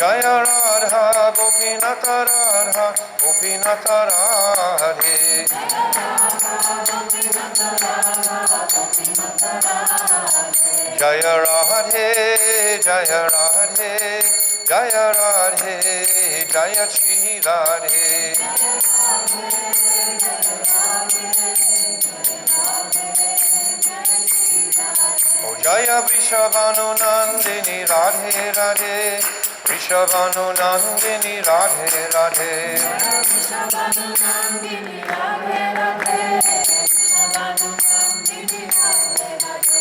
Jaya Radha Gopinath Radha Gopinath Radhe. Jaya Radhe Jaya Radhe Jaya Radhe Jaya Shri Radhe. O Jaya Vrishabhanu Nandini Radhe Radhe Vrishabhanu Nandini Radhe Radhe.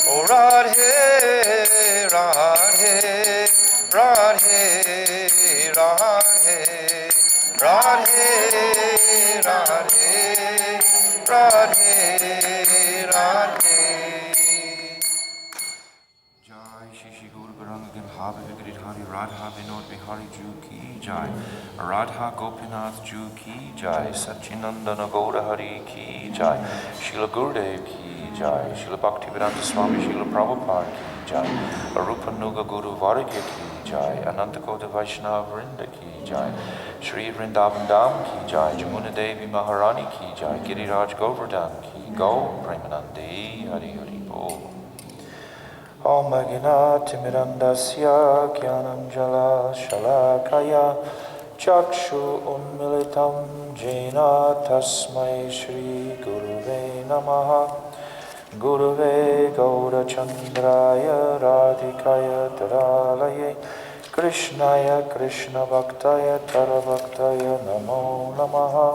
O Radhe Radhe Radhe Radhe Radhe Radhe Radhe Radhe. Jai Shri Guru Garanga Gilhava Vigridhari Radha Vinod Bihari Ju Ki Jai Radha Gopinath Ju Ki Jai Satchinandana Gaura Hari Ki Jai Srila Gurudev Ki Jai Srila Bhaktivedanta Swami Srila Prabhupada Ki Jai Arupa Nuga Guru Varga Ki Jai Anantakota Vaishnava Vrinda Ki Jai Shri Vrindavan Dham Ki Jai Jamuna Devi Maharani Ki Jai Giriraj Govardhan Ki Go Premanandi Hari Hari Bol. Om Magina Timirandasya Gyananjala Shalakaya Chakshu Ummilitam Jena Tasmai Shri Guruve Namaha Guruve Gaura Chandraya Radhikaya Taralaye Krishnaya Krishna Bhaktaya Tarabhaktaya Namo Namaha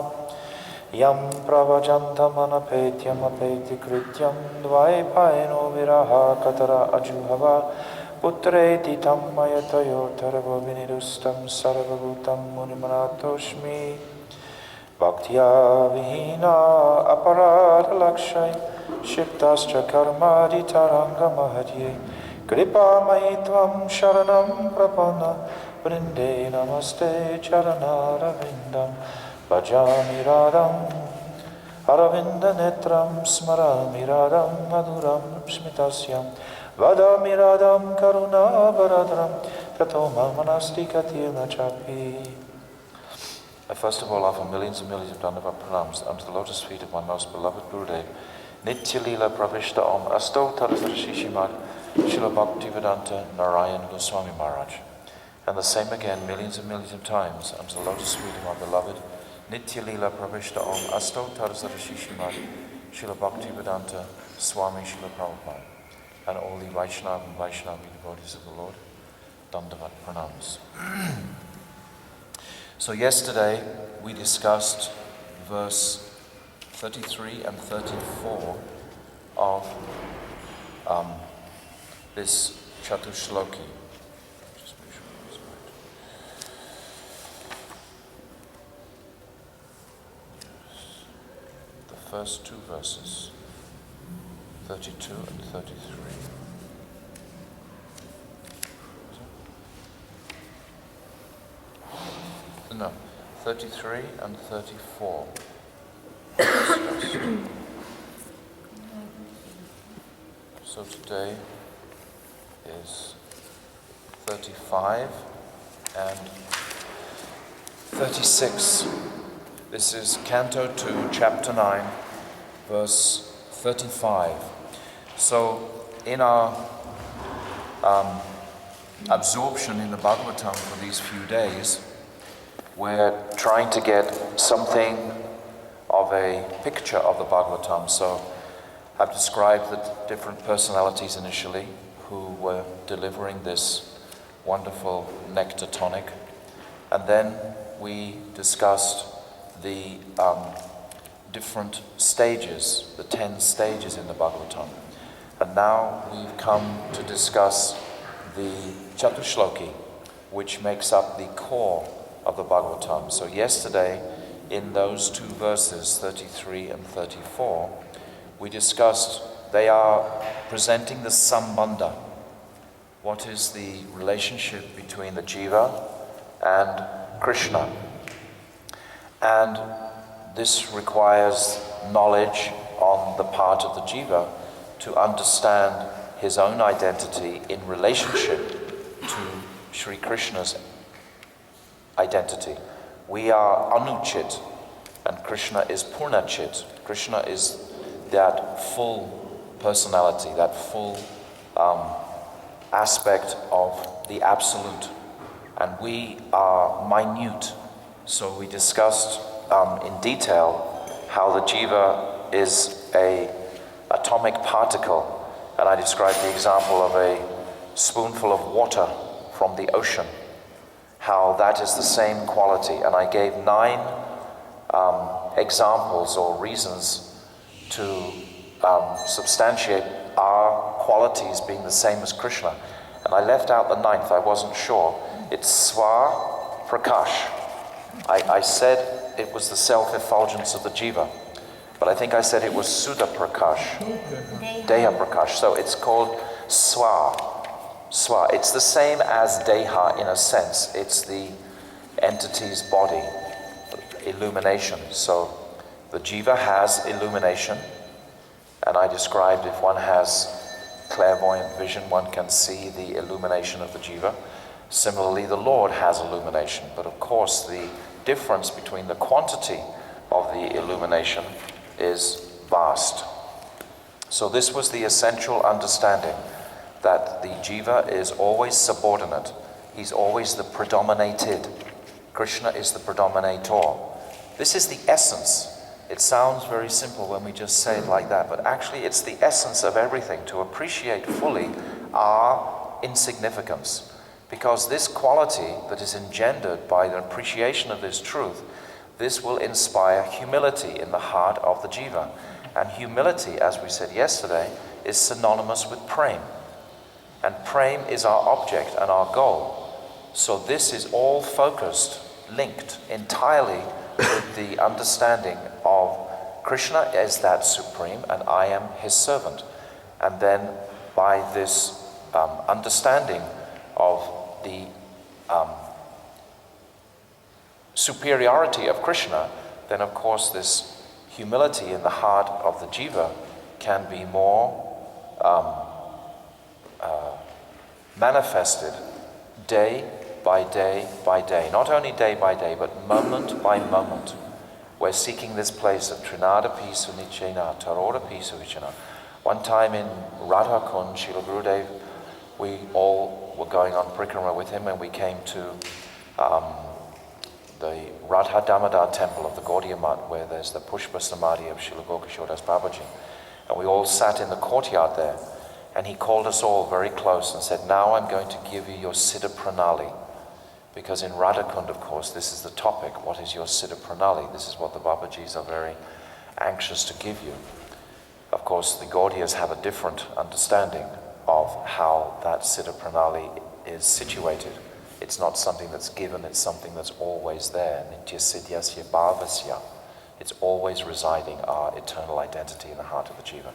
Yam Pravajantam Anapetyam Apeti Krityam Dvaipaino Viraha Katara Ajuhava Putreti Tammayatayo Tarava Vinirustam Sarvabhutam Munimanatoshmi Bhaktya Vihina Aparada Lakshay Shiptascha Karmadi Taranga Mahadye Kripa Maitvam Sharanam Prapana Vrinde Namaste Charana Ravindam Bhajami Radham Aravinda Netram Smarami Radham Madhuram Smitasyam Vadami Radham Karuna Varadram Tato Manasti Katirna Chapi. I first of all offer millions and millions of Dandavat pranams unto the lotus feet of my most beloved Gurudev, Nitya Lila Pravishta Om Asto Tadasar Shishimad Srila Bhaktivedanta Narayan Goswami Maharaj. And the same again millions and millions of times unto the lotus feet of my beloved Nitya Lila Pravishta Om Asto Tadasar Shishimad Srila Bhaktivedanta Swami Srila Prabhupada. And all the Vaishnava and Vaishnavi devotees of the Lord, Dandavat pranams. So yesterday we discussed verse 33 and 34 of this Chatushloki. Just make sure it's right. The first two verses, 32 and 33. No, 33 and 34. So today is 35 and 36. This is Canto 2, Chapter 9, verse 35. So in our absorption in the Bhagavatam for these few days, we're trying to get something of a picture of the Bhagavatam. So I've described the different personalities initially who were delivering this wonderful nectar tonic. And then we discussed the different stages, the 10 stages in the Bhagavatam. And now we've come to discuss the Chatushloki, which makes up the core of the Bhagavatam. So yesterday, in those two verses, 33 and 34, we discussed they are presenting the sambandha. What is the relationship between the jiva and Krishna? And this requires knowledge on the part of the jiva to understand his own identity in relationship to Sri Krishna's identity. We are Anuchit, and Krishna is Purnachit. Krishna is that full personality, that full aspect of the absolute. And we are minute. So we discussed in detail how the jiva is an atomic particle. And I described the example of a spoonful of water from the ocean, how that is the same quality. And I gave 9 examples or reasons to substantiate our qualities being the same as Krishna. And I left out the 9th, I wasn't sure. It's Swa Prakash. I said it was the self-effulgence of the jiva, but I think I said it was Sudha Prakash, Deha Prakash. So it's called Swa. Swa. It's the same as Deha in a sense. It's the entity's body, illumination. So the jiva has illumination, and I described if one has clairvoyant vision, one can see the illumination of the jiva. Similarly, the Lord has illumination, but of course the difference between the quantity of the illumination is vast. So this was the essential understanding, that the jiva is always subordinate. He's always the predominated. Krishna is the predominator. This is the essence. It sounds very simple when we just say it like that, but actually it's the essence of everything, to appreciate fully our insignificance. Because this quality that is engendered by the appreciation of this truth, this will inspire humility in the heart of the jiva. And humility, as we said yesterday, is synonymous with prem. And prem is our object and our goal. So this is all focused, linked entirely with the understanding of Krishna as that supreme and I am his servant. And then by this understanding of the superiority of Krishna, then of course this humility in the heart of the jiva can be more manifested day by day by day. Not only day by day, but moment by moment. We're seeking this place of Trinadapi Sunichena, Tarodapi Suvichana. One time in Radha Kund, Srila Gurudev, we all were going on parikrama with him, and we came to the Radha Damodar temple of the Gaudiya Math, where there's the Pushpa Samadhi of Srila Gokishodas Babaji. And we all sat in the courtyard there, and he called us all very close and said, now I'm going to give you your Siddha Pranali. Because in Radha Kund, of course, this is the topic. What is your Siddha Pranali? This is what the Babajis are very anxious to give you. Of course, the Gaudiyas have a different understanding of how that Siddha Pranali is situated. It's not something that's given, it's something that's always there. Nitya Siddhyasya Bhavasya. It's always residing, our eternal identity in the heart of the jiva.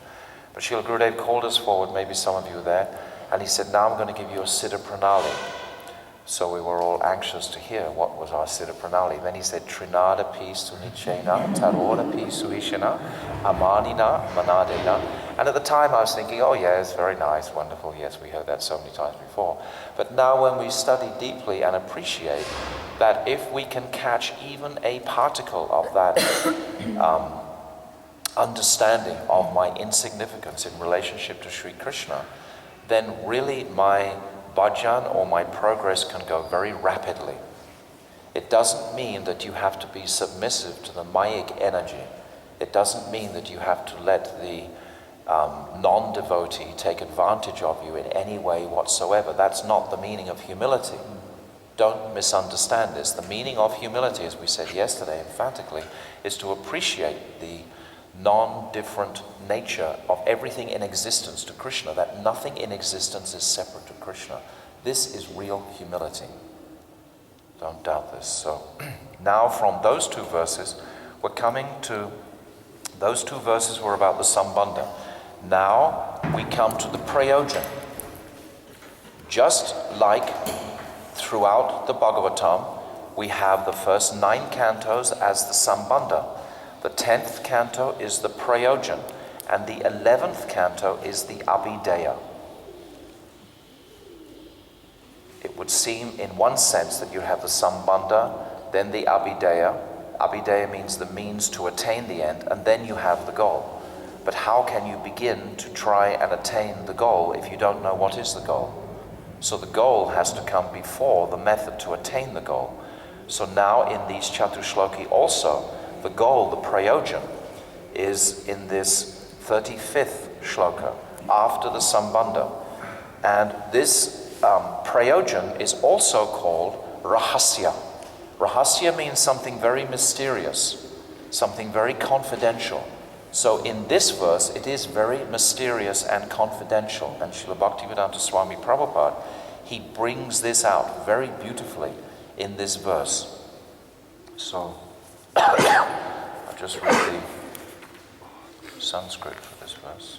But Srila Gurudev called us forward, maybe some of you were there, and he said, now I'm going to give you a Siddha Pranali. So we were all anxious to hear what was our Siddha Pranali. Then he said, Trinada pi sunichena, taroda pi suishana, amanina manadena. And at the time I was thinking, oh yeah, it's very nice, wonderful, yes, we heard that so many times before. But now when we study deeply and appreciate that if we can catch even a particle of that understanding of my insignificance in relationship to Sri Krishna, then really my bhajan or my progress can go very rapidly. It doesn't mean that you have to be submissive to the mayic energy. It doesn't mean that you have to let the non-devotee take advantage of you in any way whatsoever. That's not the meaning of humility. Don't misunderstand this. The meaning of humility, as we said yesterday emphatically, is to appreciate the non-different nature of everything in existence to Krishna, that nothing in existence is separate to Krishna. This is real humility. Don't doubt this. So now from those 2 verses, we're coming to, those 2 verses were about the Sambandha. Now we come to the Prayojan. Just like throughout the Bhagavatam, we have the first 9 cantos as the Sambandha. The 10th canto is the Prayojan, and the 11th canto is the Abhideya. would seem in one sense that you have the sambandha, then the abhideya. Abhideya means the means to attain the end, and then you have the goal. But how can you begin to try and attain the goal if you don't know what is the goal? So the goal has to come before the method to attain the goal. So now in these Chatushloki also, the goal, the prayojan, is in this 35th shloka, after the sambandha. And this prayojan is also called rahasya. Rahasya means something very mysterious, something very confidential. So in this verse, it is very mysterious and confidential. And Srila Bhaktivedanta Swami Prabhupada, he brings this out very beautifully in this verse. So I'll just read the Sanskrit for this verse.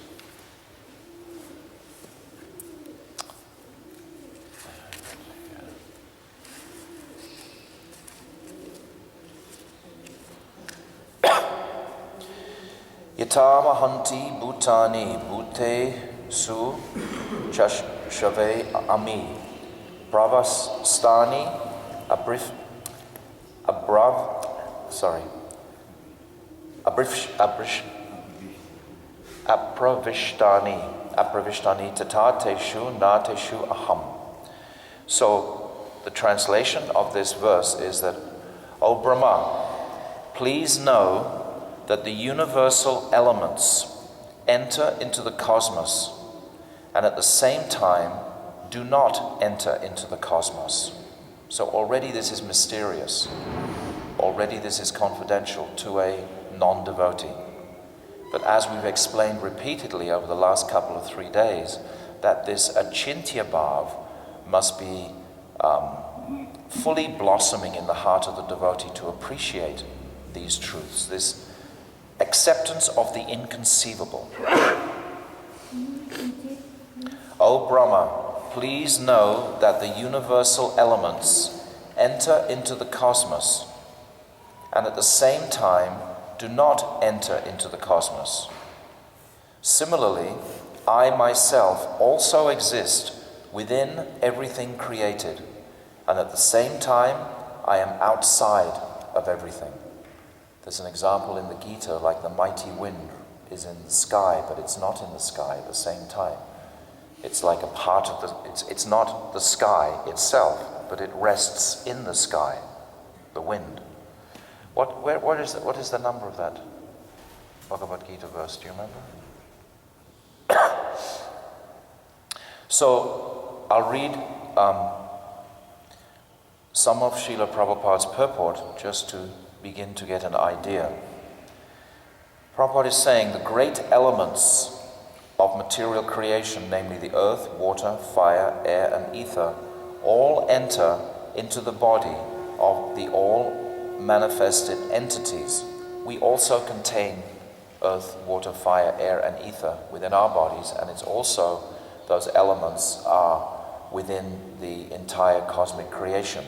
Yata mahanti bhutani bhute su chashave ami pravastani apravishtani tatateshu nateshu aham. So the translation of this verse is that, O Brahma, please know that the universal elements enter into the cosmos and at the same time do not enter into the cosmos. So already this is mysterious. Already this is confidential to a non-devotee. But as we've explained repeatedly over the last couple of 3 days, that this achintya bhav must be fully blossoming in the heart of the devotee to appreciate these truths, this acceptance of the inconceivable. O Brahma, please know that the universal elements enter into the cosmos and at the same time do not enter into the cosmos. Similarly, I myself also exist within everything created, and at the same time I am outside of everything. There's an example in the Gita, like the mighty wind is in the sky, but it's not in the sky at the same time. It's like a part of it's not the sky itself, but it rests in the sky, the wind. What is the number of that Bhagavad Gita verse? Do you remember? So I'll read some of Srila Prabhupada's purport just to begin to get an idea. Prabhupada is saying the great elements of material creation, namely the earth, water, fire, air, and ether, all enter into the body of the all manifested entities. We also contain earth, water, fire, air, and ether within our bodies, and it's also, those elements are within the entire cosmic creation.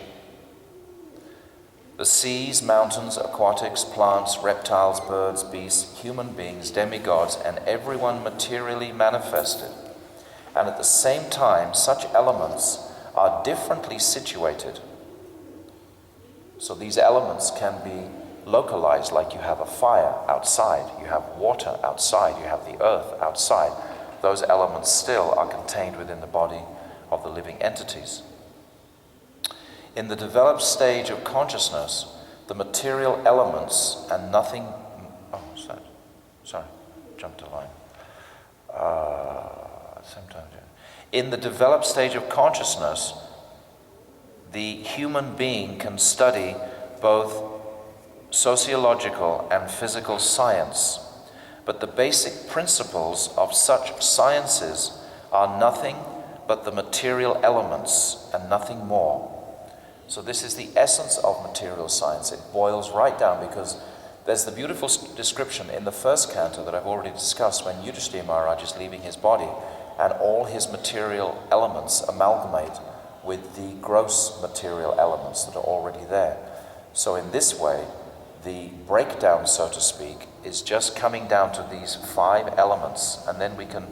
The seas, mountains, aquatics, plants, reptiles, birds, beasts, human beings, demigods, and everyone materially manifested. And at the same time, such elements are differently situated. So these elements can be localized, like you have a fire outside, you have water outside, you have the earth outside. Those elements still are contained within the body of the living entities. In the developed stage of consciousness, the material elements and nothing... Oh, what's that? Sorry, jumped a line. Sometimes, yeah. In the developed stage of consciousness, the human being can study both sociological and physical science, but the basic principles of such sciences are nothing but the material elements and nothing more. So this is the essence of material science. It boils right down, because there's the beautiful description in the first canto that I've already discussed when Yudhishthira Maharaj is leaving his body and all his material elements amalgamate with the gross material elements that are already there. So in this way, the breakdown, so to speak, is just coming down to these 5 elements, and then we can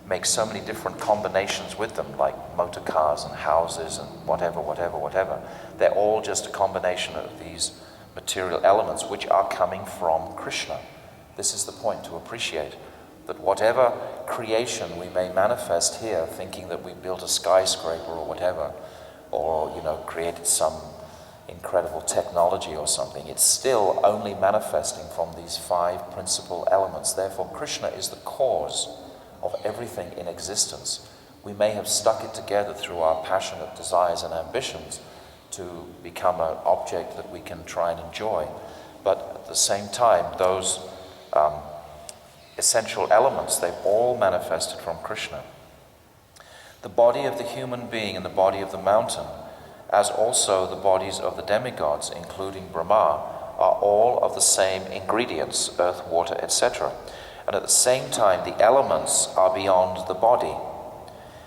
make so many different combinations with them, like motor cars and houses and whatever. They're all just a combination of these material elements which are coming from Krishna. This is the point to appreciate, that whatever creation we may manifest here, thinking that we built a skyscraper or whatever, or created some incredible technology or something, it's still only manifesting from these 5 principal elements. Therefore, Krishna is the cause of everything in existence. We may have stuck it together through our passionate desires and ambitions to become an object that we can try and enjoy, but at the same time, those essential elements, they've all manifested from Krishna. The body of the human being and the body of the mountain, as also the bodies of the demigods, including Brahma, are all of the same ingredients, earth, water, etc. And at the same time, the elements are beyond the body.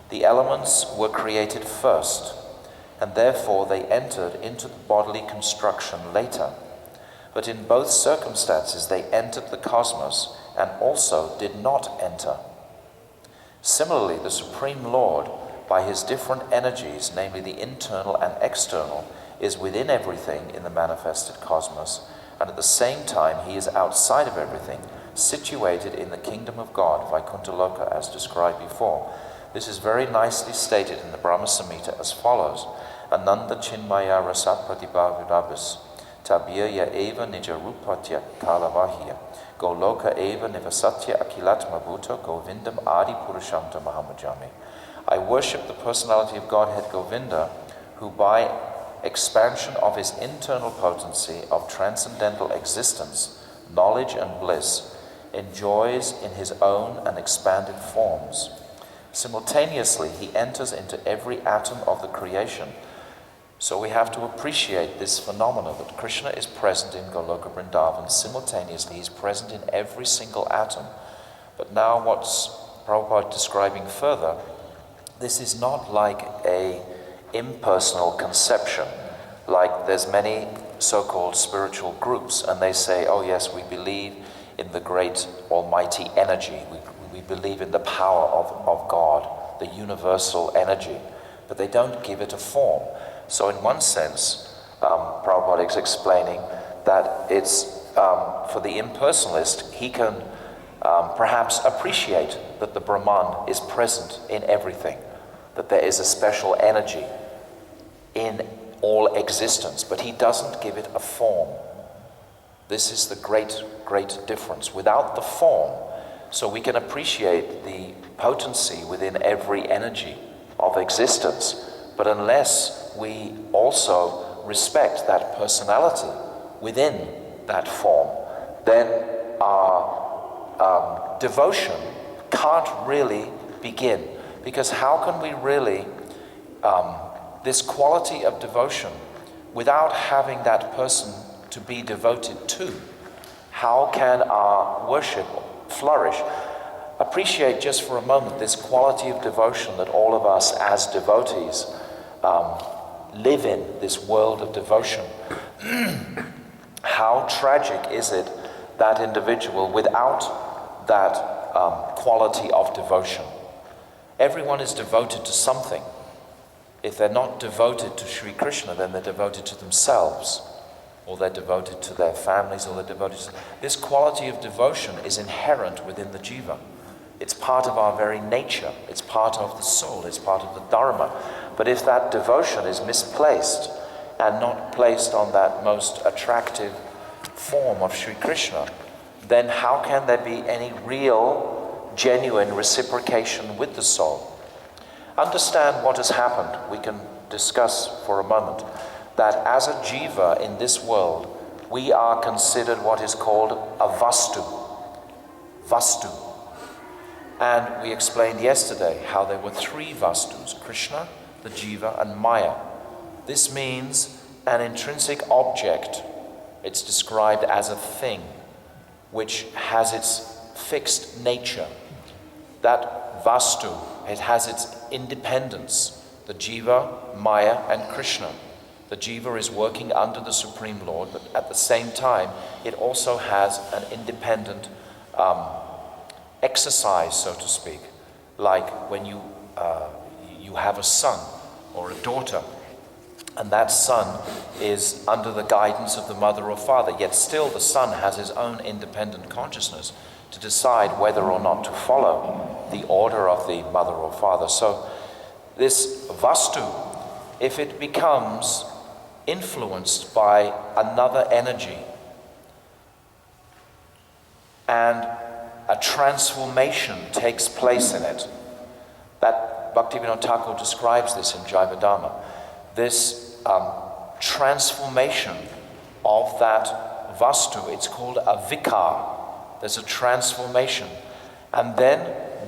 The elements were created first, and therefore they entered into the bodily construction later. But in both circumstances, they entered the cosmos and also did not enter. Similarly, the Supreme Lord, by his different energies, namely the internal and external, is within everything in the manifested cosmos, and at the same time he is outside of everything, situated in the kingdom of God, Vaikuntha as described before. This is very nicely stated in the Brahma Samhita as follows: Ananda Chinmaya Rasat Pratibhavidabhis Tabirya Eva Nijarupatya Kalavahya Goloka Eva Nivasatya Akilatma Bhuta Govindam Adi Purushanta Mahamajami. I worship the personality of Godhead Govinda, who by expansion of his internal potency of transcendental existence, knowledge and bliss, enjoys in his own and expanded forms. Simultaneously, he enters into every atom of the creation. So we have to appreciate this phenomena that Krishna is present in Goloka Vrindavan. Simultaneously, he's present in every single atom. But now what's Prabhupada describing further, this is not like a impersonal conception, like there's many so-called spiritual groups, and they say, oh yes, we believe in the great almighty energy, we believe in the power of God, the universal energy, but they don't give it a form. So in one sense, Prabhupada is explaining that it's, for the impersonalist, he can perhaps appreciate that the Brahman is present in everything, that there is a special energy in all existence, but he doesn't give it a form. This is the great difference. Without the form, so we can appreciate the potency within every energy of existence, but unless we also respect that personality within that form, then our devotion can't really begin. Because how can we really, this quality of devotion, without having that person to be devoted to, how can our worship flourish? Appreciate just for a moment this quality of devotion that all of us as devotees live in, this world of devotion. How tragic is it, that individual, without that quality of devotion? Everyone is devoted to something. If they're not devoted to Sri Krishna, then they're devoted to themselves, or they're devoted to their families, or they're devoted to... This quality of devotion is inherent within the jiva. It's part of our very nature. It's part of the soul. It's part of the dharma. But if that devotion is misplaced and not placed on that most attractive form of Sri Krishna, then how can there be any real, genuine reciprocation with the soul? Understand what has happened. We can discuss for a moment that as a jiva in this world, we are considered what is called a vastu. Vastu. And we explained yesterday how there were 3 vastus: Krishna, the jiva, and Maya. This means an intrinsic object. It's described as a thing which has its fixed nature. That vastu, it has its independence. The jiva, Maya, and Krishna. The jiva is working under the Supreme Lord, but at the same time, it also has an independent exercise, so to speak. like when you have a son or a daughter, and that son is under the guidance of the mother or father, yet still the son has his own independent consciousness to decide whether or not to follow the order of the mother or father. So this vastu, if it becomes influenced by another energy and a transformation takes place in it, that Bhaktivedanta Thakur describes this in Jivadharma, this transformation of that vastu, it's called a vikar. There's a transformation. And then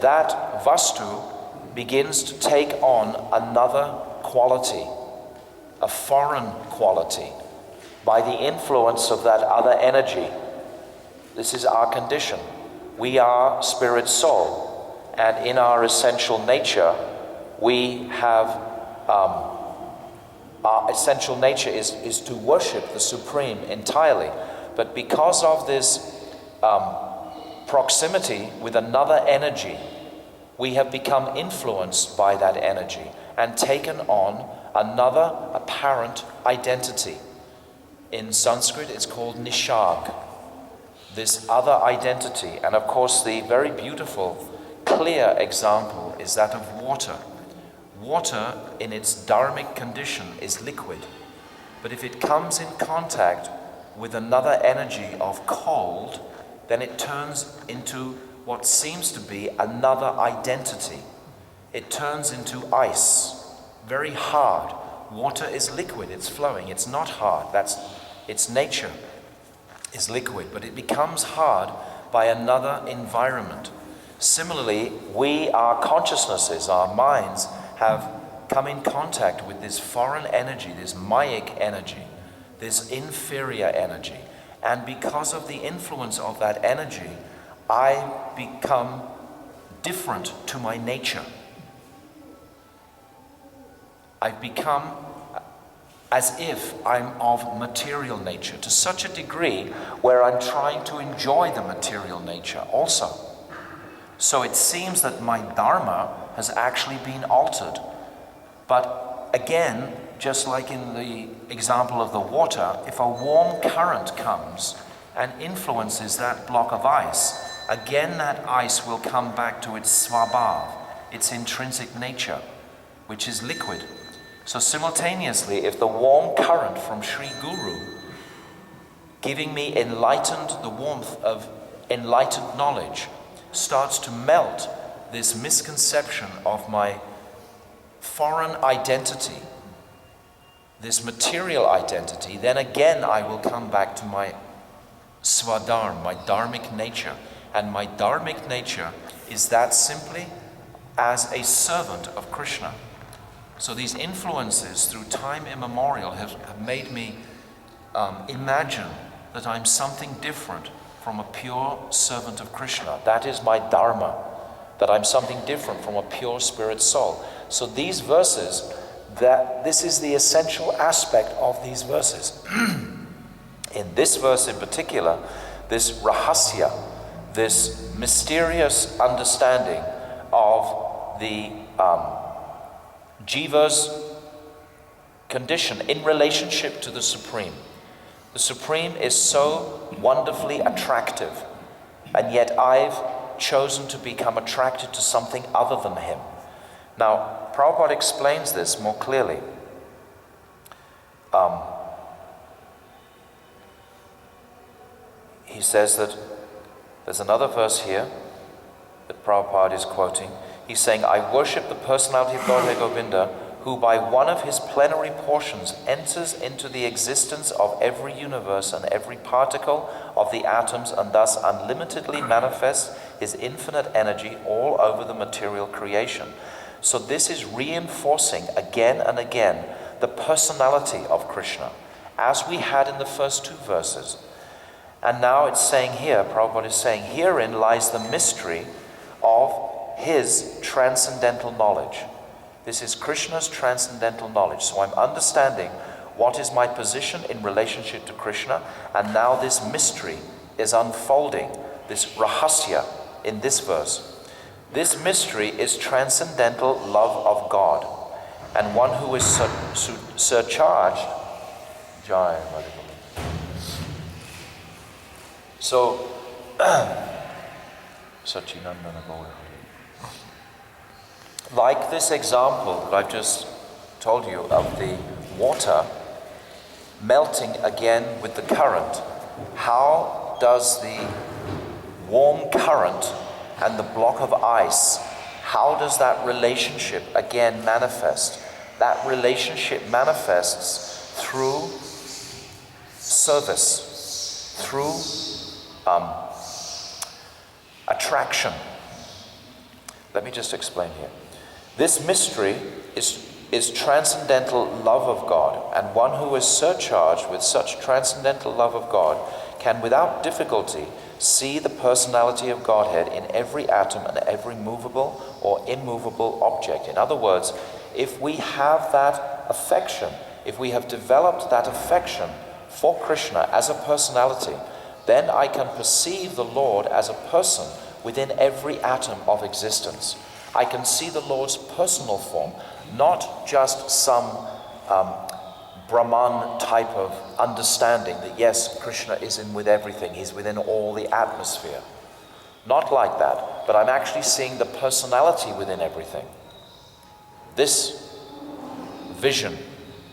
that vastu begins to take on another quality, a foreign quality, by the influence of that other energy. This is our condition. We are spirit soul, and in our essential nature, we have our essential nature is to worship the Supreme entirely. But because of this proximity with another energy, we have become influenced by that energy and taken on another apparent identity. In Sanskrit, it's called nishag, this other identity. And of course, the very beautiful, clear example is that of water. Water, in its dharmic condition, is liquid. But if it comes in contact with another energy of cold, then it turns into what seems to be another identity. It turns into ice, very hard. Water is liquid, it's flowing, it's not hard. That's its nature is liquid, but it becomes hard by another environment. Similarly, our consciousnesses, our minds, have come in contact with this foreign energy, this mayic energy, this inferior energy. And because of the influence of that energy, I become different to my nature. I've become as if I'm of material nature, to such a degree where I'm trying to enjoy the material nature also. So it seems that my dharma has actually been altered. But again, just like in the example of the water, if a warm current comes and influences that block of ice, again that ice will come back to its svabhav, its intrinsic nature, which is liquid. So simultaneously, if the warm current from Sri Guru, giving me the warmth of enlightened knowledge, starts to melt this misconception of my foreign identity, this material identity, then again I will come back to my swadharma, my dharmic nature. And my dharmic nature is that simply as a servant of Krishna. So these influences through time immemorial have made me imagine that I'm something different from a pure servant of Krishna. That is my dharma, that I'm something different from a pure spirit soul. So these verses, this is the essential aspect of these verses. In this verse in particular, this rahasya, this mysterious understanding of the jiva's condition in relationship to the Supreme. The Supreme is so wonderfully attractive, and yet I've chosen to become attracted to something other than him. Now, Prabhupada explains this more clearly. He says that there's another verse here that Prabhupada is quoting. He's saying, I worship the personality of Godhead Govinda, who by one of his plenary portions enters into the existence of every universe and every particle of the atoms, and thus unlimitedly manifests his infinite energy all over the material creation. So this is reinforcing again and again the personality of Krishna, as we had in the first two verses. And now it's saying here, Prabhupada is saying, herein lies the mystery of his transcendental knowledge. This is Krishna's transcendental knowledge. So I'm understanding what is my position in relationship to Krishna, and now this mystery is unfolding, this rahasya in this verse. This mystery is transcendental love of God, and one who is surcharged. So, like this example that I've just told you of the water melting again with the current, how does the warm current and the block of ice, how does that relationship again manifest? That relationship manifests through service, through attraction. Let me just explain here. This mystery is transcendental love of God, and one who is surcharged with such transcendental love of God can without difficulty see the personality of Godhead in every atom and every movable or immovable object. In other words, if we have that affection, if we have developed that affection for Krishna as a personality, then I can perceive the Lord as a person within every atom of existence. I can see the Lord's personal form, not just some Brahman type of understanding that yes, Krishna is in with everything, he's within all the atmosphere. Not like that, but I'm actually seeing the personality within everything. This vision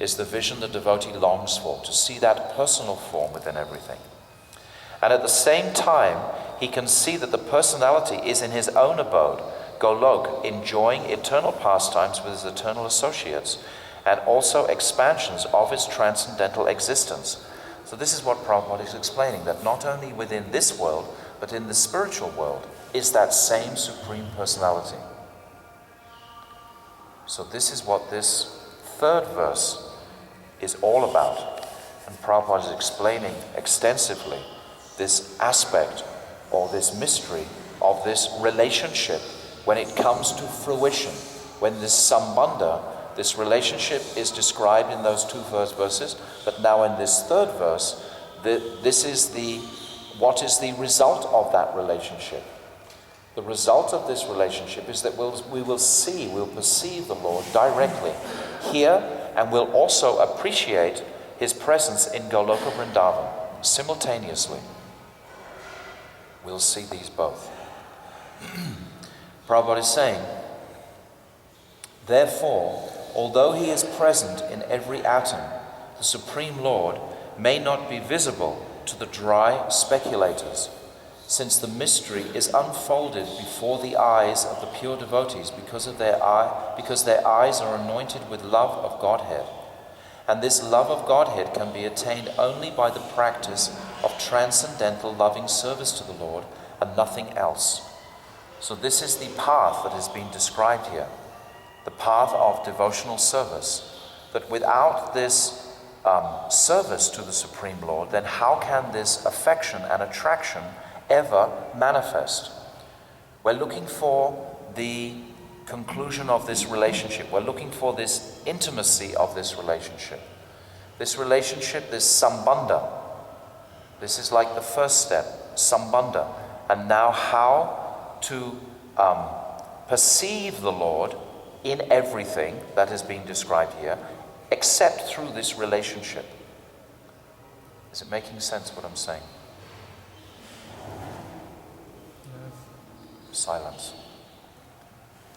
is the vision the devotee longs for, to see that personal form within everything. And at the same time, he can see that the personality is in his own abode, Golok, enjoying eternal pastimes with his eternal associates, and also expansions of his transcendental existence. So this is what Prabhupada is explaining, that not only within this world, but in the spiritual world, is that same Supreme Personality. So this is what this third verse is all about. And Prabhupada is explaining extensively this aspect or this mystery of this relationship when it comes to fruition, when this sambandha, this relationship is described in those two first verses, but now in this third verse, this is what is the result of that relationship. The result of this relationship is that we'll perceive the Lord directly here, and we'll also appreciate his presence in Goloka Vrindavan simultaneously. We'll see these both. Prabhupada is saying, therefore, although he is present in every atom, the Supreme Lord may not be visible to the dry speculators, since the mystery is unfolded before the eyes of the pure devotees because their eyes are anointed with love of Godhead. And this love of Godhead can be attained only by the practice of transcendental loving service to the Lord and nothing else. So this is the path that has been described here, the path of devotional service. That without this service to the Supreme Lord, then how can this affection and attraction ever manifest? We're looking for the conclusion of this relationship. We're looking for this intimacy of this relationship. This relationship, this sambandha. This is like the first step, sambandha. And now how to perceive the Lord in everything that has been described here, except through this relationship. Is it making sense what I'm saying? Yes. Silence.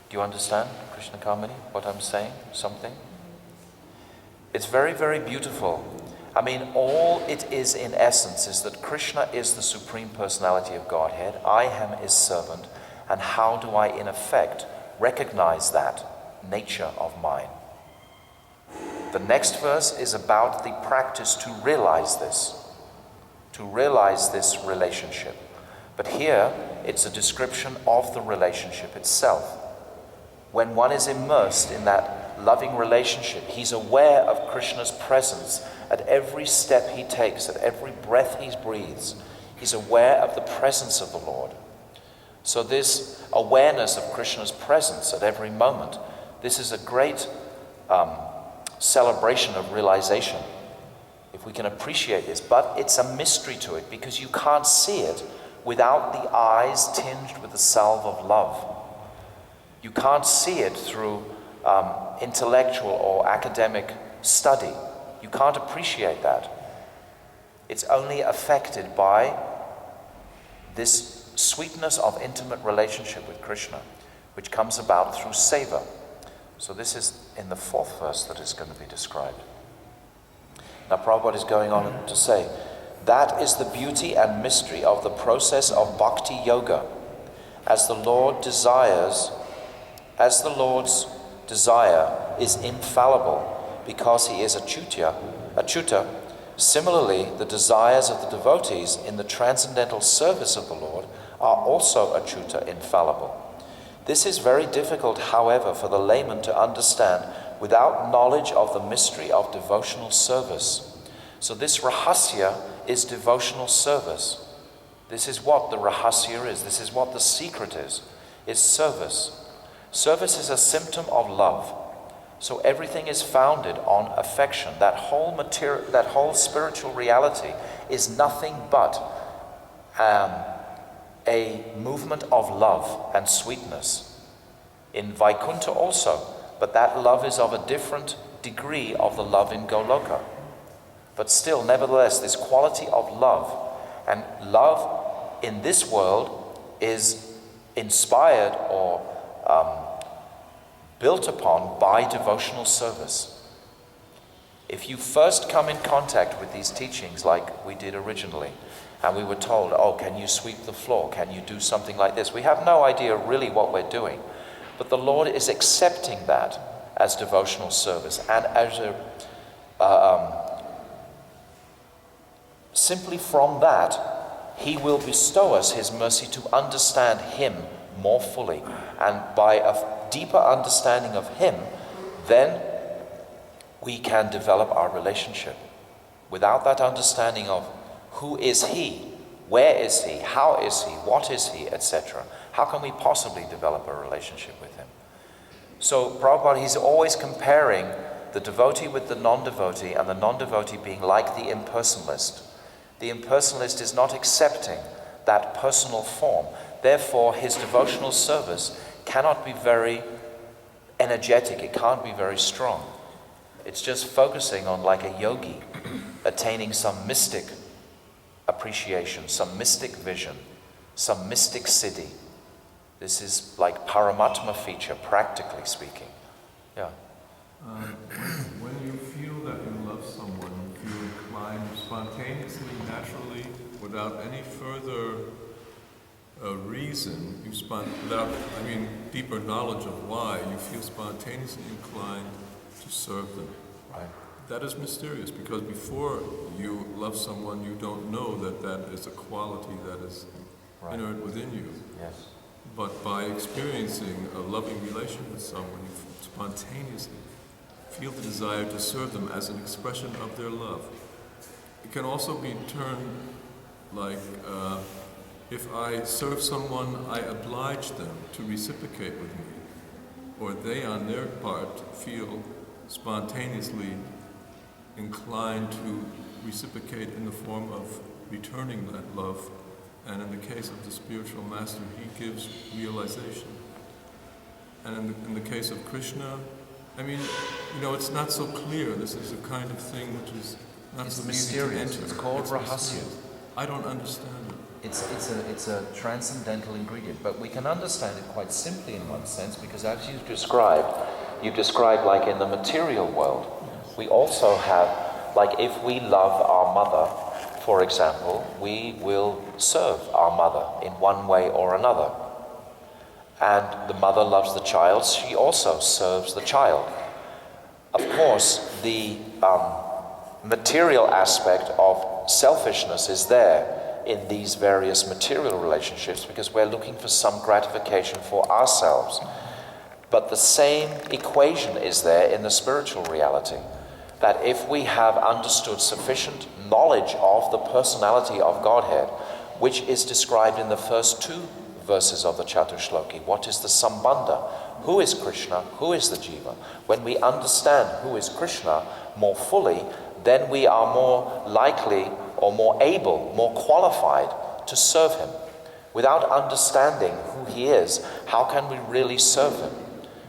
Do you understand, Krishna Kamini, what I'm saying? Something? It's very, very beautiful. I mean, all it is in essence is that Krishna is the Supreme Personality of Godhead. I am his servant. And how do I, in effect, recognize that nature of mine? The next verse is about the practice to realize this relationship. But here, it's a description of the relationship itself. When one is immersed in that loving relationship, he's aware of Krishna's presence at every step he takes, at every breath he breathes. He's aware of the presence of the Lord. So this awareness of Krishna's presence at every moment, this is a great celebration of realization, if we can appreciate this. But it's a mystery to it, because you can't see it without the eyes tinged with the salve of love. You can't see it through intellectual or academic study. You can't appreciate that. It's only affected by this sweetness of intimate relationship with Krishna, which comes about through seva. So this is in the 4th verse that is going to be described. Now Prabhupada is going on to say, that is the beauty and mystery of the process of bhakti yoga. As the Lord's desire is infallible because he is achyuta, similarly the desires of the devotees in the transcendental service of the Lord are also achyuta, infallible. This is very difficult, however, for the layman to understand without knowledge of the mystery of devotional service. So this rahasya is devotional service. This is what the rahasya is. This is what the secret is service. Service is a symptom of love. So everything is founded on affection. That whole spiritual reality is nothing but a movement of love and sweetness. In Vaikuntha also, but that love is of a different degree of the love in Goloka. But still, nevertheless, this quality of love, and love in this world is inspired or built upon by devotional service. If you first come in contact with these teachings like we did originally, and we were told, oh, can you sweep the floor? Can you do something like this? We have no idea really what we're doing. But the Lord is accepting that as devotional service. And as simply from that, he will bestow us his mercy to understand him more fully. And by a deeper understanding of him, then we can develop our relationship. Without that understanding of who is he, where is he, how is he, what is he, etc., how can we possibly develop a relationship with him? So Prabhupada, he's always comparing the devotee with the non-devotee, and the non-devotee being like the impersonalist. The impersonalist is not accepting that personal form. Therefore, his devotional service cannot be very energetic. It can't be very strong. It's just focusing on, like a yogi, attaining some mystic appreciation, some mystic vision, some mystic siddhi. This is like Paramatma feature, practically speaking. Yeah. When you feel that you love someone, you feel inclined spontaneously, naturally, without any further reason, deeper knowledge of why, you feel spontaneously inclined to serve them. Right. That is mysterious, because before you love someone, you don't know that that is a quality that is inherent within you. Yes. But by experiencing a loving relation with someone, you spontaneously feel the desire to serve them as an expression of their love. It can also be turned like, if I serve someone, I oblige them to reciprocate with me, or they on their part feel spontaneously inclined to reciprocate in the form of returning that love. And in the case of the spiritual master, he gives realization. And in the case of Krishna, it's not so clear. This is a kind of thing which is not so easy to enter. It's called rahasya. I don't understand it. It's a transcendental ingredient, but we can understand it quite simply in one sense, because as you've described like in the material world, we also have, like if we love our mother, for example, we will serve our mother in one way or another. And the mother loves the child, she also serves the child. Of course, the material aspect of selfishness is there in these various material relationships, because we're looking for some gratification for ourselves. But the same equation is there in the spiritual reality, that if we have understood sufficient knowledge of the personality of Godhead, which is described in the first 2 verses of the Chatushloki, what is the Sambandha? Who is Krishna? Who is the Jiva? When we understand who is Krishna more fully, then we are more likely or more able, more qualified to serve him. Without understanding who he is, how can we really serve him?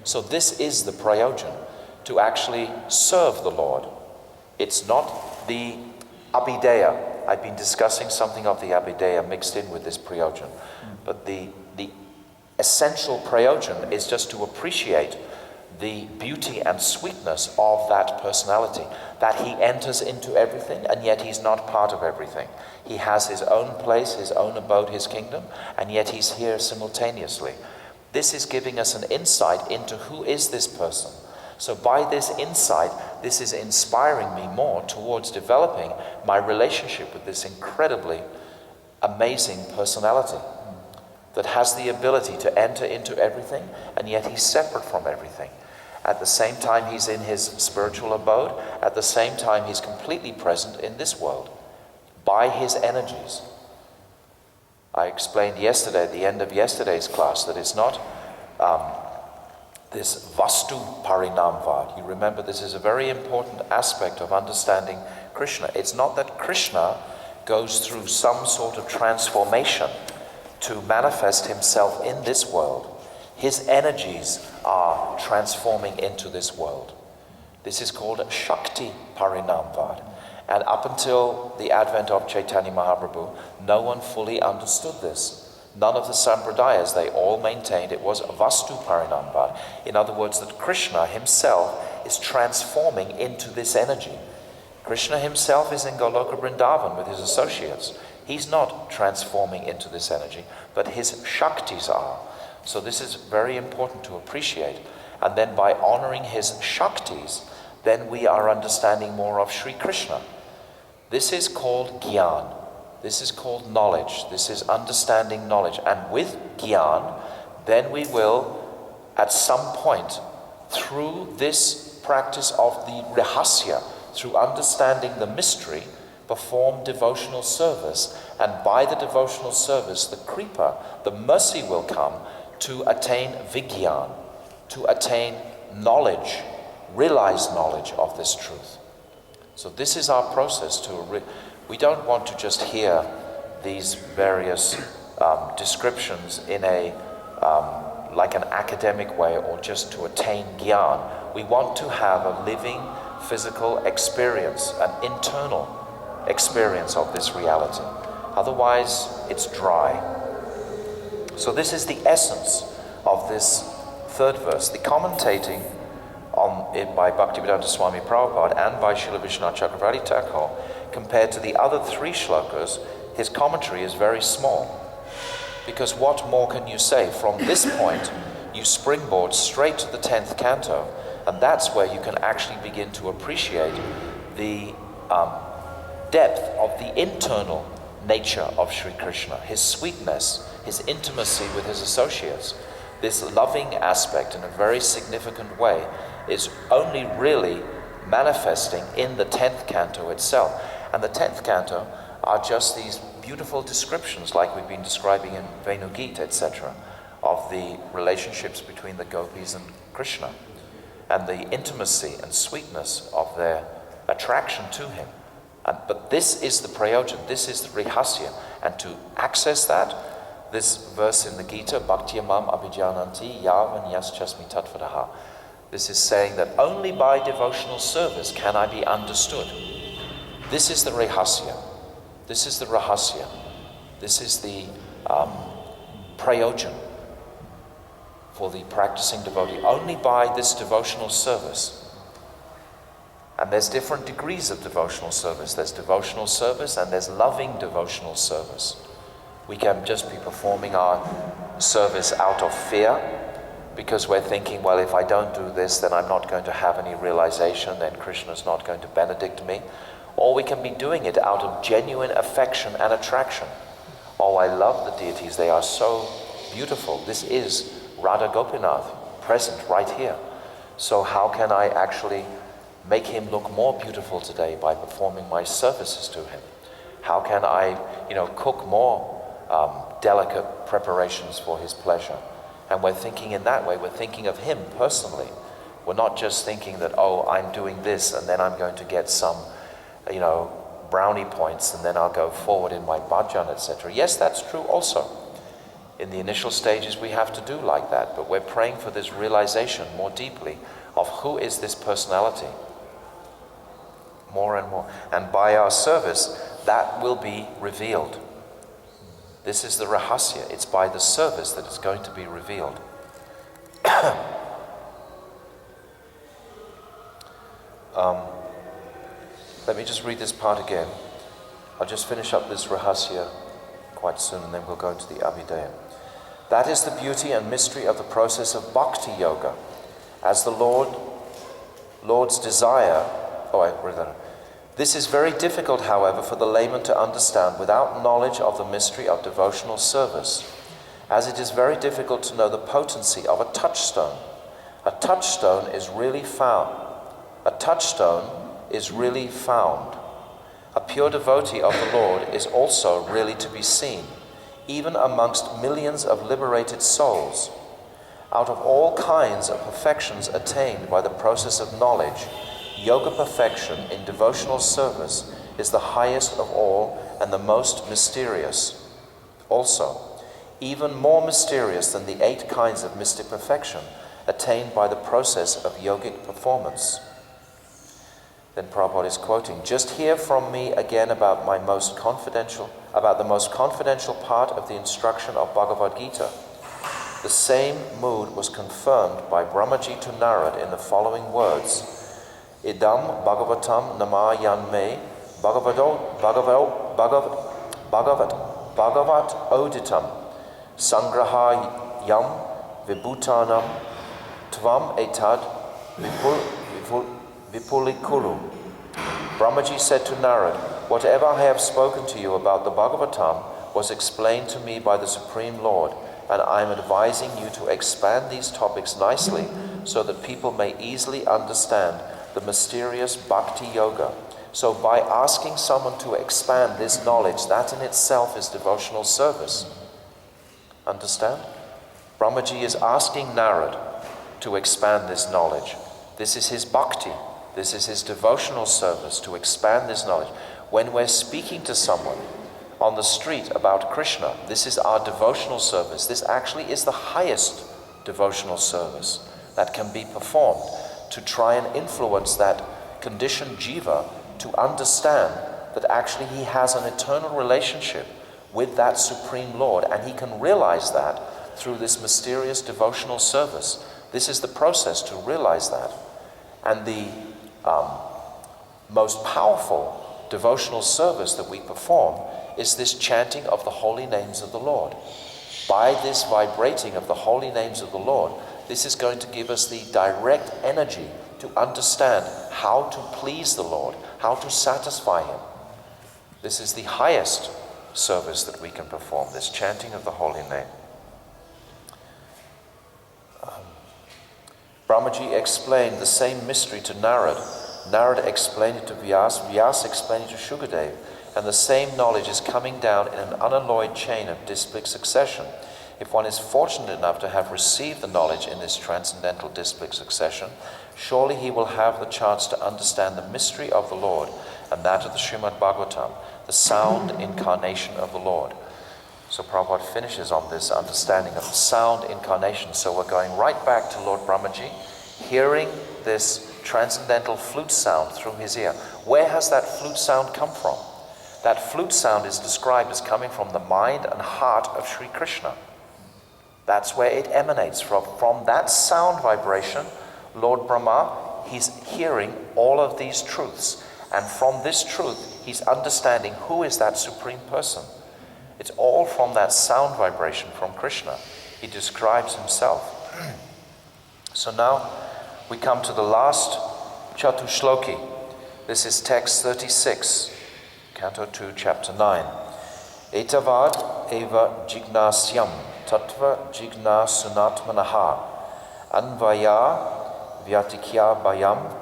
So this is the prayojan, to actually serve the Lord. It's not the abhideya. I've been discussing something of the abhideya mixed in with this prayojan. But the essential prayojan is just to appreciate the beauty and sweetness of that personality, that he enters into everything and yet he's not part of everything. He has his own place, his own abode, his kingdom, and yet he's here simultaneously. This is giving us an insight into who is this person. So by this insight, this is inspiring me more towards developing my relationship with this incredibly amazing personality that has the ability to enter into everything, and yet he's separate from everything. At the same time, he's in his spiritual abode. At the same time, he's completely present in this world by his energies. I explained yesterday, at the end of yesterday's class, that it's not this Vastu Parinamvad. You remember, this is a very important aspect of understanding Krishna. It's not that Krishna goes through some sort of transformation to manifest himself in this world. His energies are transforming into this world. This is called Shakti Parinamvad. And up until the advent of Chaitanya Mahaprabhu, no one fully understood this. None of the Sampradayas, they all maintained it was Vastu Parinamvad. In other words, that Krishna himself is transforming into this energy. Krishna himself is in Goloka Vrindavan with his associates. He's not transforming into this energy, but his Shaktis are. So this is very important to appreciate. And then by honoring his Shaktis, then we are understanding more of Sri Krishna. This is called Gyan. This is called knowledge. This is understanding knowledge. And with Gyan, then we will, at some point, through this practice of the Rahasya, through understanding the mystery, perform devotional service. And by the devotional service, the Kripa, the mercy will come to attain Vigyan, to attain knowledge, realized knowledge of this truth. So this is our process. We don't want to just hear these various descriptions in a like an academic way, or just to attain Gyan. We want to have a living physical experience, an internal experience of this reality. Otherwise, it's dry. So this is the essence of this third verse. The commentating on it by Bhaktivedanta Swami Prabhupada and by Srila Vishwanath Chakravarti Thakur, compared to the other three shlokas, his commentary is very small. Because what more can you say? From this point, you springboard straight to the 10th canto, and that's where you can actually begin to appreciate the depth of the internal nature of Sri Krishna, his sweetness, his intimacy with his associates. This loving aspect, in a very significant way, is only really manifesting in the 10th canto itself. And the 10th canto are just these beautiful descriptions, like we've been describing in Venugita, etc., of the relationships between the gopis and Krishna, and the intimacy and sweetness of their attraction to him. But this is the prayojan, this is the rihasya. And to access that, this verse in the Gita, Bhaktyamam abhijananti yavan yaschasmi tatvadaha. This is saying that only by devotional service can I be understood. This is the rihasya. This is the rahasya. This is the prayojan for the practicing devotee. Only by this devotional service. And there's different degrees of devotional service. There's devotional service and there's loving devotional service. We can just be performing our service out of fear, because we're thinking, well, if I don't do this, then I'm not going to have any realization, then Krishna's not going to benedict me. Or we can be doing it out of genuine affection and attraction. Oh, I love the deities, they are so beautiful. This is Radha Gopinath, present right here. So how can I actually make him look more beautiful today by performing my services to him? How can I, cook more delicate preparations for his pleasure? And we're thinking in that way, we're thinking of him personally. We're not just thinking that, oh, I'm doing this and then I'm going to get some, brownie points and then I'll go forward in my bhajan, etc. Yes, that's true also. In the initial stages we have to do like that, but we're praying for this realization more deeply of who is this personality. More and more. And by our service, that will be revealed. This is the rahasya. It's by the service that it's going to be revealed. Let me just read this part again. I'll just finish up this rahasya quite soon and then we'll go into the abhidaya. That is the beauty and mystery of the process of bhakti yoga. As the Lord's desire... This is very difficult, however, for the layman to understand without knowledge of the mystery of devotional service, as it is very difficult to know the potency of a touchstone. A touchstone is really found. A pure devotee of the Lord is also really to be seen, even amongst millions of liberated souls. Out of all kinds of perfections attained by the process of knowledge, yoga perfection in devotional service is the highest of all and the most mysterious. Also, even more mysterious than the 8 kinds of mystic perfection attained by the process of yogic performance. Then Prabhupada is quoting, "Just hear from me again about the most confidential part of the instruction of Bhagavad Gita. The same mood was confirmed by Brahmaji to Narad in the following words: Idam Bhagavatam namayanme Bhagavat oditam sangrahayam vibhutanam tvam etad vipulikulu." Brahmaji said to Narad, "Whatever I have spoken to you about the Bhagavatam was explained to me by the Supreme Lord, and I am advising you to expand these topics nicely so that people may easily understand the mysterious bhakti yoga." So by asking someone to expand this knowledge, that in itself is devotional service. Understand? Brahmaji is asking Narad to expand this knowledge. This is his bhakti. This is his devotional service, to expand this knowledge. When we're speaking to someone on the street about Krishna, this is our devotional service. This actually is the highest devotional service that can be performed, to try and influence that conditioned jiva to understand that actually he has an eternal relationship with that Supreme Lord, and he can realize that through this mysterious devotional service. This is the process to realize that. And the most powerful devotional service that we perform is this chanting of the holy names of the Lord. By this vibrating of the holy names of the Lord, this is going to give us the direct energy to understand how to please the Lord, how to satisfy Him. This is the highest service that we can perform, this chanting of the holy name. Brahmaji explained the same mystery to Narad. Narad explained it to Vyas, Vyas explained it to Shukadev, and the same knowledge is coming down in an unalloyed chain of displic succession. If one is fortunate enough to have received the knowledge in this transcendental displic succession, surely he will have the chance to understand the mystery of the Lord and that of the Srimad Bhagavatam, the sound incarnation of the Lord. So Prabhupada finishes on this understanding of the sound incarnation. So we're going right back to Lord Brahmaji, hearing this transcendental flute sound through his ear. Where has that flute sound come from? That flute sound is described as coming from the mind and heart of Sri Krishna. That's where it emanates from. From that sound vibration, Lord Brahma, he's hearing all of these truths. And from this truth, he's understanding who is that Supreme Person. It's all from that sound vibration from Krishna. He describes himself. So now we come to the last Chatushloki. This is text 36, Canto 2, Chapter 9. Etavad eva jignasyam tattva jignasunatmanaha anvaya vyatikya bayam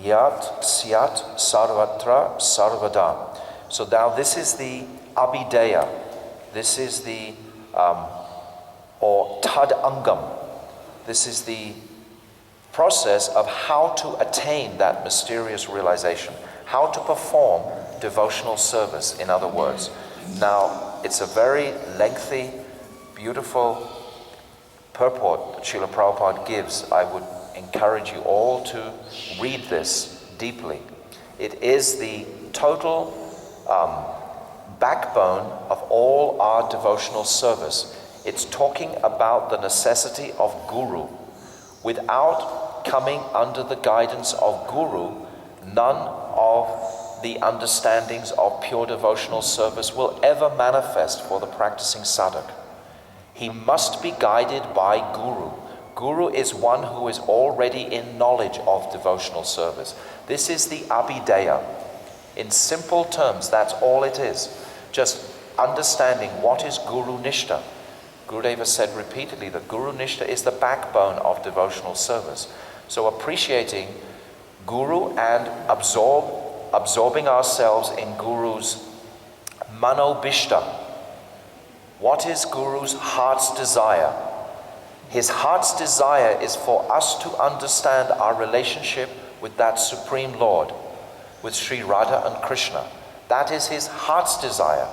yat syat sarvatra sarvada. So now this is the abhidaya. This is the, or tad angam. This is the process of how to attain that mysterious realization, how to perform devotional service, in other words. Now, it's a very lengthy, beautiful purport that Srila Prabhupada gives. I would encourage you all to read this deeply. It is the total backbone of all our devotional service. It's talking about the necessity of Guru. Without coming under the guidance of Guru, none of the understandings of pure devotional service will ever manifest for the practicing sadhak. He must be guided by Guru. Guru is one who is already in knowledge of devotional service. This is the Abhideya. In simple terms, that's all it is. Just understanding what is Guru Nishta. Gurudeva said repeatedly that Guru Nishta is the backbone of devotional service. So appreciating Guru and absorbing ourselves in Guru's manobishta. What is Guru's heart's desire? His heart's desire is for us to understand our relationship with that Supreme Lord, with Sri Radha and Krishna. That is his heart's desire.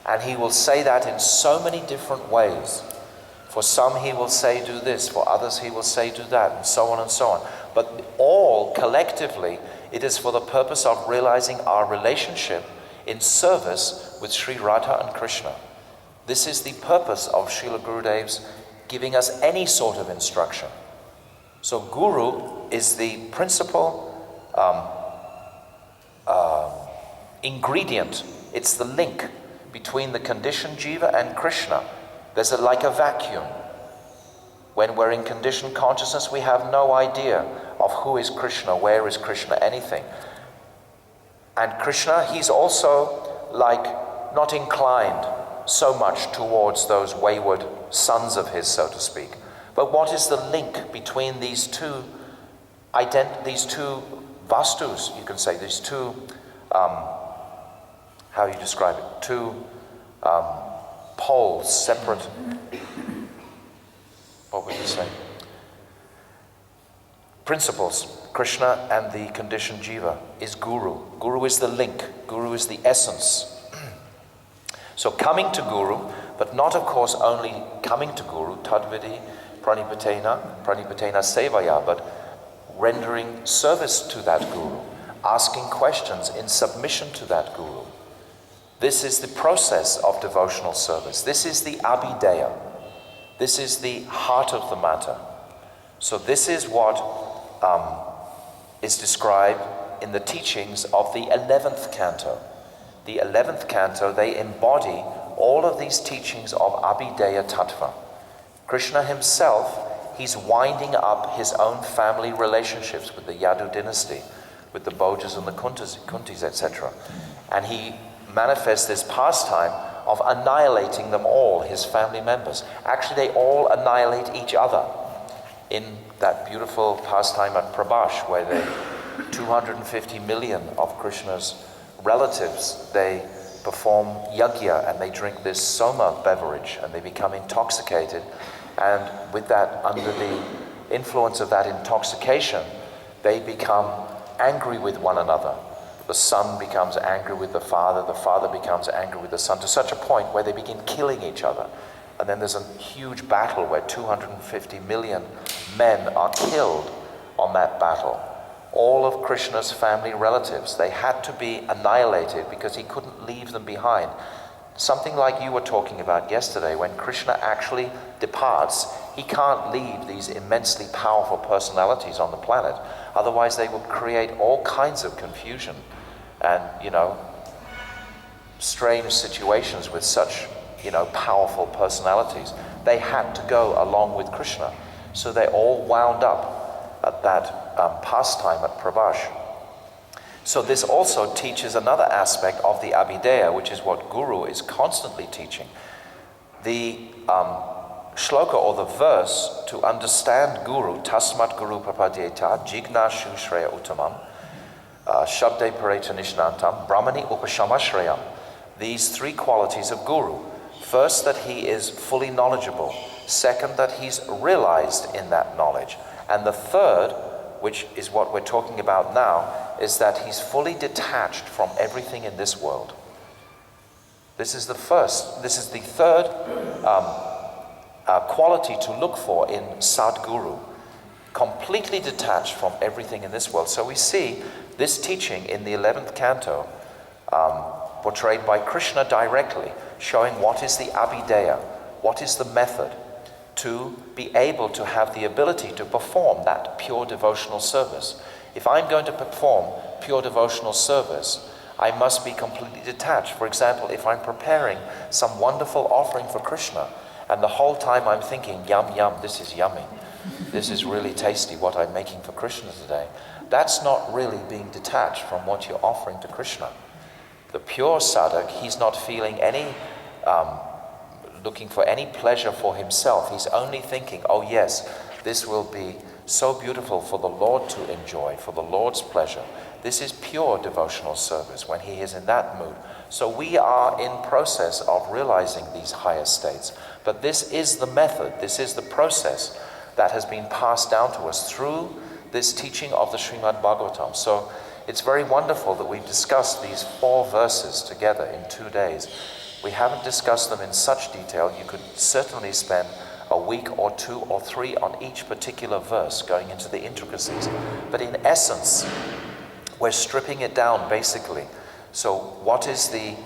And he will say that in so many different ways. For some he will say do this, for others he will say do that, and so on and so on. But all collectively, it is for the purpose of realizing our relationship in service with Sri Radha and Krishna. This is the purpose of Srila Gurudev's giving us any sort of instruction. So Guru is the principal ingredient. It's the link between the conditioned jiva and Krishna. There's like a vacuum. When we're in conditioned consciousness, we have no idea of who is Krishna, where is Krishna, anything. And Krishna, he's also like not inclined so much towards those wayward sons of his, so to speak. But what is the link between these two vastus, you can say, these two, how you describe it, two poles, separate, what would you say? Principles, Krishna and the conditioned jiva, is Guru. Guru is the link. Guru is the essence. So coming to Guru, but not of course only coming to Guru, tadvidi pranipatena sevaya, but rendering service to that Guru, asking questions in submission to that Guru. This is the process of devotional service. This is the abhideya. This is the heart of the matter. So this is what is described in the teachings of the 11th canto. The 11th canto, they embody all of these teachings of abhideya tattva. Krishna himself, he's winding up his own family relationships with the Yadu dynasty, with the Bhojas and the Kuntis, etc. And he manifests this pastime of annihilating them all, his family members. Actually, they all annihilate each other in that beautiful pastime at Prabhash, where the 250 million of Krishna's relatives, they perform yajna and they drink this soma beverage and they become intoxicated. And with that, under the influence of that intoxication, they become angry with one another. The son becomes angry with the father becomes angry with the son, to such a point where they begin killing each other. And then there's a huge battle where 250 million men are killed on that battle. All of Krishna's family relatives, they had to be annihilated because he couldn't leave them behind. Something like you were talking about yesterday, when Krishna actually departs, he can't leave these immensely powerful personalities on the planet. Otherwise they would create all kinds of confusion and, strange situations with such, powerful personalities. They had to go along with Krishna. So they all wound up at that pastime at Prabhash. So this also teaches another aspect of the Abhideya, which is what Guru is constantly teaching. The shloka, or the verse, to understand Guru, Tasmat Guru Prapadyeta, Jigna Shreya Uttamam, Shabde Pareta Nishnantam, Brahmani Upashamashreyam. These three qualities of Guru. First, that he is fully knowledgeable. Second, that he's realized in that knowledge. And the third, which is what we're talking about now, is that he's fully detached from everything in this world. This is the third quality to look for in Sadguru, completely detached from everything in this world. So we see this teaching in the 11th canto portrayed by Krishna directly, showing what is the abhideya, what is the method to be able to have the ability to perform that pure devotional service. If I'm going to perform pure devotional service, I must be completely detached. For example, if I'm preparing some wonderful offering for Krishna, and the whole time I'm thinking, yum, yum, this is yummy. This is really tasty, what I'm making for Krishna today. That's not really being detached from what you're offering to Krishna. The pure sadhak, he's not feeling any, looking for any pleasure for himself. He's only thinking, oh yes, this will be so beautiful for the Lord to enjoy, for the Lord's pleasure. This is pure devotional service when he is in that mood. So we are in process of realizing these higher states. But this is the method, this is the process that has been passed down to us through this teaching of the Srimad Bhagavatam. So it's very wonderful that we've discussed these 4 verses together in 2 days. We haven't discussed them in such detail. You could certainly spend a week or 2 or 3 on each particular verse, going into the intricacies. But in essence, we're stripping it down basically. So what is the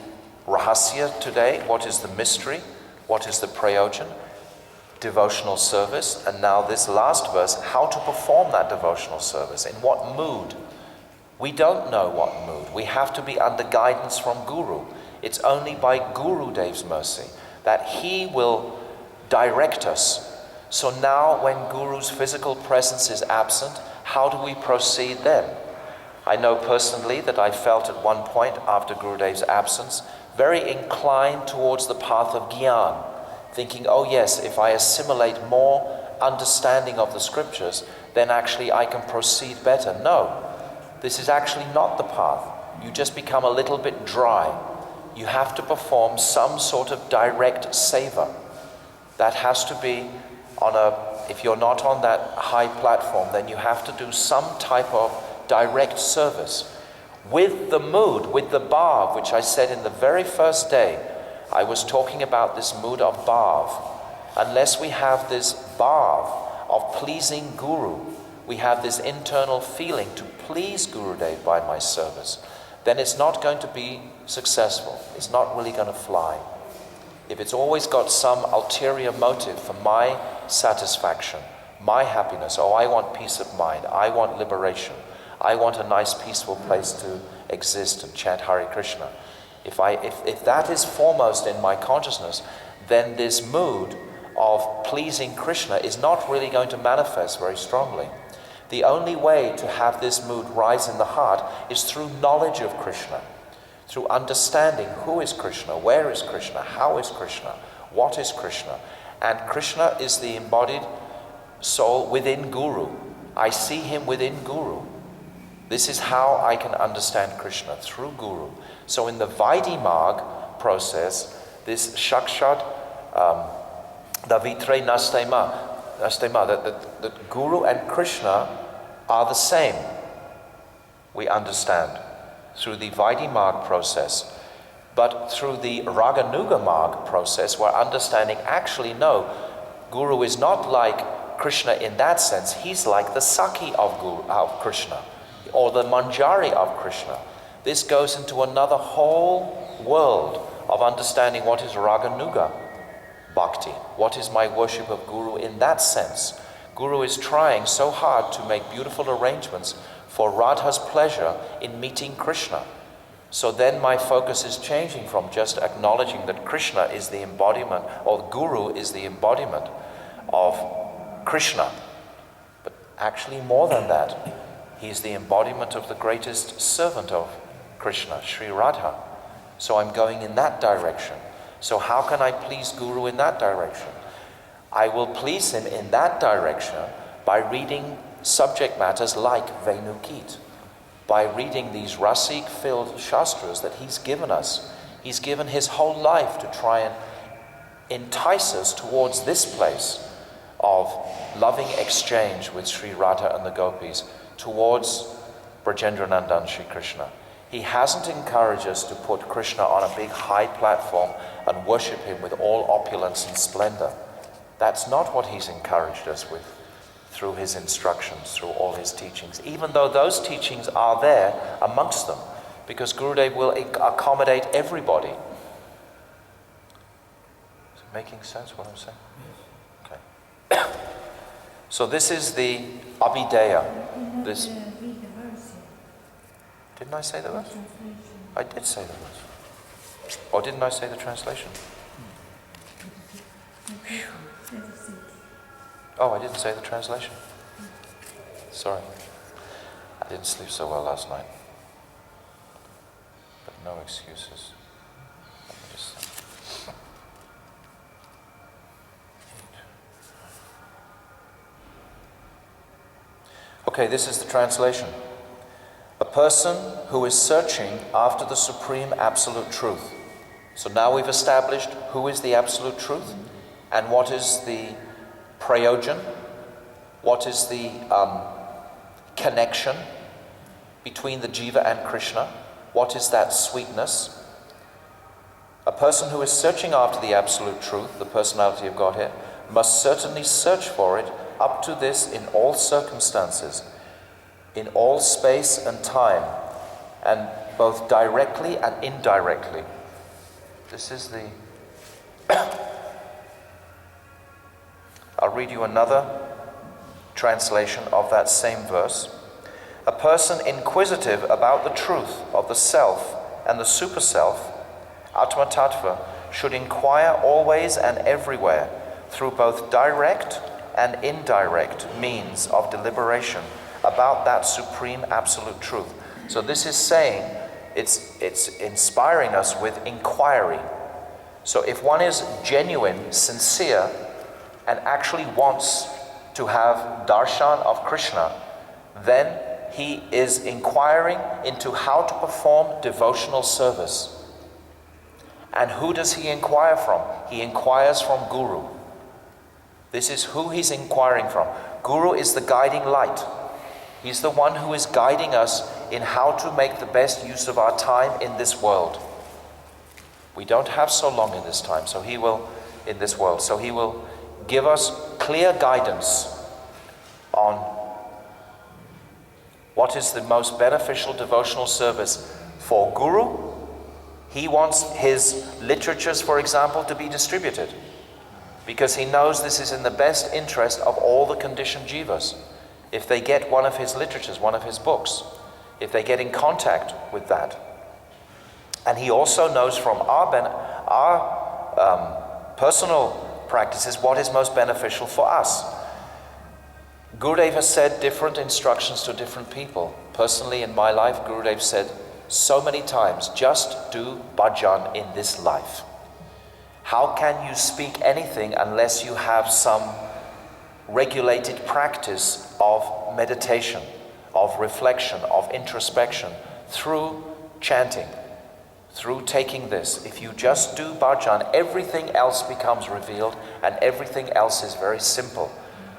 rahasya today? What is the mystery? What is the prayojan? Devotional service. And now this last verse, how to perform that devotional service. In what mood? We don't know what mood. We have to be under guidance from Guru. It's only by Guru Dev's mercy that he will direct us. So now when Guru's physical presence is absent, how do we proceed then? I know personally that I felt at one point after Gurudev's absence very inclined towards the path of Gyan, thinking, oh yes, if I assimilate more understanding of the scriptures, then actually I can proceed better. No, this is actually not the path. You just become a little bit dry. You have to perform some sort of direct seva. That has to be on if you're not on that high platform, then you have to do some type of direct service. With the mood, with the bhav, which I said in the very first day, I was talking about this mood of bhav. Unless we have this bhav of pleasing Guru, we have this internal feeling to please Gurudev by my service, then it's not going to be successful. It's not really going to fly. If it's always got some ulterior motive for my satisfaction, my happiness, oh, I want peace of mind, I want liberation, I want a nice peaceful place to exist and chant Hare Krishna. If that is foremost in my consciousness, then this mood of pleasing Krishna is not really going to manifest very strongly. The only way to have this mood rise in the heart is through knowledge of Krishna, through understanding who is Krishna, where is Krishna, how is Krishna, what is Krishna. And Krishna is the embodied soul within Guru. I see him within Guru. This is how I can understand Krishna, through Guru. So in the Vaidhi-marg process, this Shakshat Davitre Nastema, that Guru and Krishna are the same, we understand, through the Vaidhi-marg process. But through the Raganuga-marg process, we're understanding, actually, no, Guru is not like Krishna in that sense. He's like the Sakhi of Krishna, or the Manjari of Krishna. This goes into another whole world of understanding what is Raganuga Bhakti. What is my worship of Guru in that sense? Guru is trying so hard to make beautiful arrangements for Radha's pleasure in meeting Krishna. So then my focus is changing from just acknowledging that Krishna is the embodiment, or Guru is the embodiment of Krishna. But actually more than that, he is the embodiment of the greatest servant of Krishna, Sri Radha. So I'm going in that direction. So how can I please Guru in that direction? I will please him in that direction by reading subject matters like Venukit, by reading these rasik-filled shastras that he's given us. He's given his whole life to try and entice us towards this place of loving exchange with Sri Radha and the gopis, towards Brajendranandan Sri Krishna. He hasn't encouraged us to put Krishna on a big high platform and worship him with all opulence and splendor. That's not what he's encouraged us with through his instructions, through all his teachings, even though those teachings are there amongst them, because Gurudev will accommodate everybody. Is it making sense what I'm saying? Okay. So this is the Abhideya. This. Didn't I say the verse? I did say the verse. Or didn't I say the translation? Phew. Oh, I didn't say the translation. Sorry. I didn't sleep so well last night. But no excuses. Let me just think. Okay, this is the translation. A person who is searching after the supreme absolute truth. So now we've established who is the absolute truth and what is the prayojan, what is the connection between the jiva and Krishna, what is that sweetness. A person who is searching after the absolute truth, the personality of Godhead, must certainly search for it up to this in all circumstances, in all space and time, and both directly and indirectly. This is the... I'll read you another translation of that same verse. A person inquisitive about the truth of the self and the super-self, Atma Tattva, should inquire always and everywhere through both direct and indirect means of deliberation about that supreme absolute truth. So this is saying, it's inspiring us with inquiry. So if one is genuine, sincere, and actually wants to have darshan of Krishna, then he is inquiring into how to perform devotional service. And who does he inquire from? He inquires from Guru. This is who he's inquiring from. Guru is the guiding light. He's the one who is guiding us in how to make the best use of our time in this world. We don't have so long in this time, so he will, in this world, so he will give us clear guidance on what is the most beneficial devotional service for Guru. He wants his literatures, for example, to be distributed because he knows this is in the best interest of all the conditioned jivas. If they get one of his literatures, one of his books, if they get in contact with that. And he also knows from our personal practices what is most beneficial for us. Gurudev has said different instructions to different people. Personally, in my life, Gurudev said so many times, just do bhajan in this life. How can you speak anything unless you have some regulated practice of meditation, of reflection, of introspection, through chanting, through taking this? If you just do bhajan, everything else becomes revealed and everything else is very simple.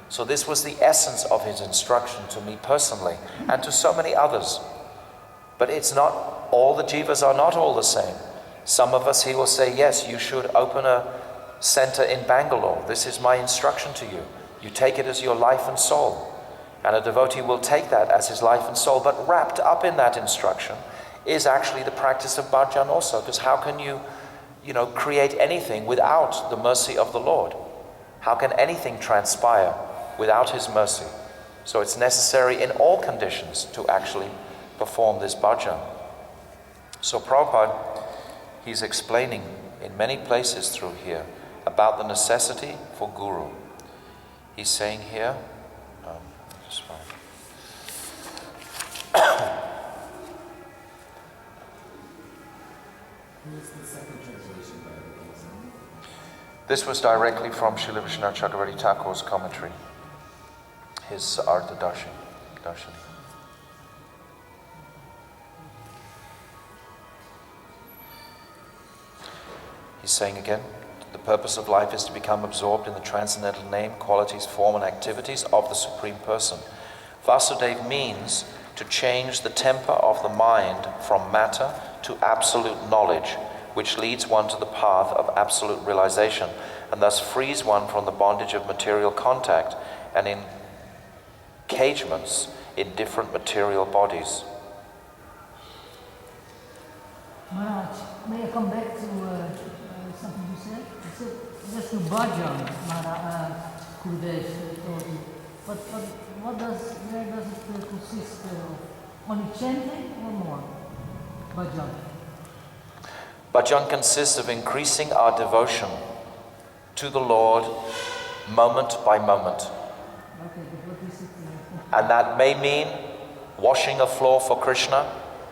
So this was the essence of his instruction to me personally and to so many others. But it's not, all the jivas are not all the same. Some of us, he will say, yes, you should open a center in Bangalore. This is my instruction to you. You take it as your life and soul. And a devotee will take that as his life and soul. But wrapped up in that instruction is actually the practice of bhajan also. Because how can you create anything without the mercy of the Lord? How can anything transpire without his mercy? So it's necessary in all conditions to actually perform this bhajan. So Prabhupada, he's explaining in many places through here about the necessity for Guru. He's saying here, just fine. This was directly from Srila Vishwanath Chakravarti Thakur's commentary, his Artha Darshani. He's saying again, the purpose of life is to become absorbed in the transcendental name, qualities, form and activities of the Supreme Person. Vasudeva means to change the temper of the mind from matter to absolute knowledge, which leads one to the path of absolute realization. and thus frees one from the bondage of material contact and engagements in different material bodies. Maharaj, may I come back to something you said? You said that's the bhajan, Gurudev taught you. But where does it consist of? Only chanting or more? Bhajan. Bhajan consists of increasing our devotion to the Lord moment by moment. Okay, but what is it? And that may mean washing a floor for Krishna,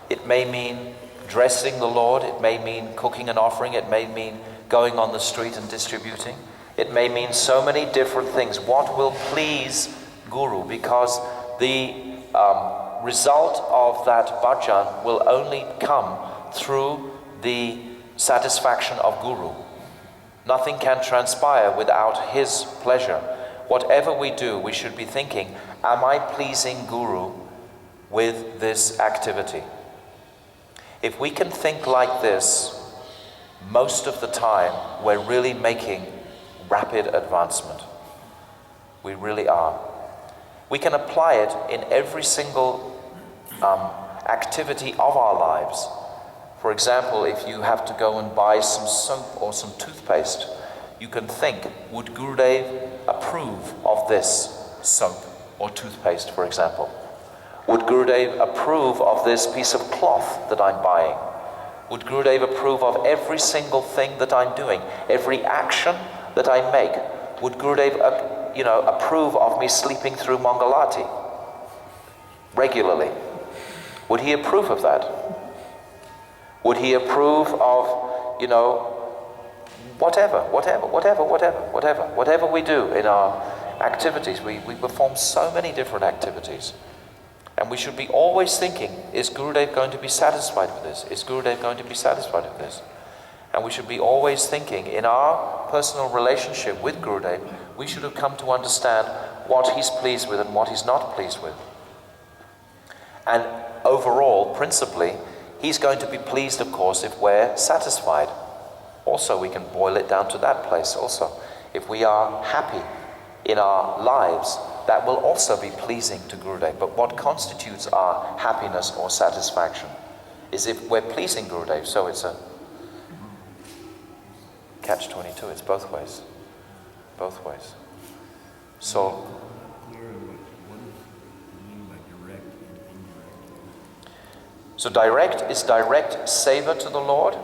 it may mean dressing the Lord, it may mean cooking an offering, it may mean going on the street and distributing, it may mean so many different things. What will please Guru? Because the result of that bhajan will only come through the satisfaction of Guru. Nothing can transpire without his pleasure. Whatever we do, we should be thinking, am I pleasing Guru with this activity? If we can think like this, most of the time we're really making rapid advancement. We really are. We can apply it in every single activity of our lives. For example, if you have to go and buy some soap or some toothpaste, you can think, would Gurudev approve of this soap or toothpaste, for example? Would Gurudev approve of this piece of cloth that I'm buying? Would Gurudev approve of every single thing that I'm doing, every action that I make? Would Gurudev approve of me sleeping through Mangalati regularly? Would he approve of that? Would he approve of, whatever we do in our activities? We perform so many different activities. And we should be always thinking, is Gurudev going to be satisfied with this? Is Gurudev going to be satisfied with this? And we should be always thinking, in our personal relationship with Gurudev, we should have come to understand what he's pleased with and what he's not pleased with. And overall, principally, he's going to be pleased, of course, if we're satisfied. Also, we can boil it down to that place also. If we are happy in our lives, that will also be pleasing to Gurudev. But what constitutes our happiness or satisfaction is if we're pleasing Gurudev. So it's a catch-22. It's both ways. Both ways. So direct is direct seva to the Lord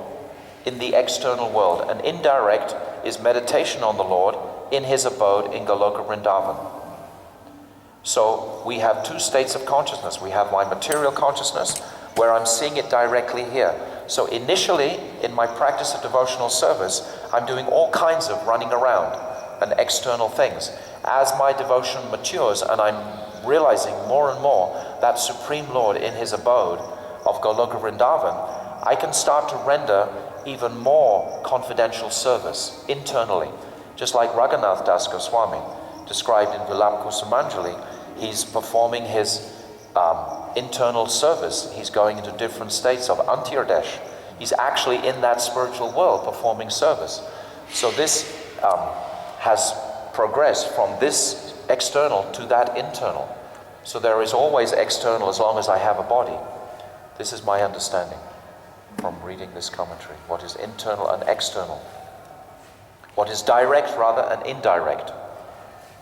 in the external world, and indirect is meditation on the Lord in his abode in Goloka Vrindavan. So we have two states of consciousness. We have my material consciousness, where I'm seeing it directly here. So initially, in my practice of devotional service, I'm doing all kinds of running around and external things. As my devotion matures and I'm realizing more and more that Supreme Lord in his abode of Goloka Vrindavan, I can start to render even more confidential service internally. Just like Raghunath Das Goswami described in Vilap Kusumanjali, he's performing his internal service. He's going into different states of Antirdesh. He's actually in that spiritual world performing service. So this has progressed from this external to that internal. So there is always external as long as I have a body. This is my understanding from reading this commentary. What is internal and external. What is direct rather and indirect.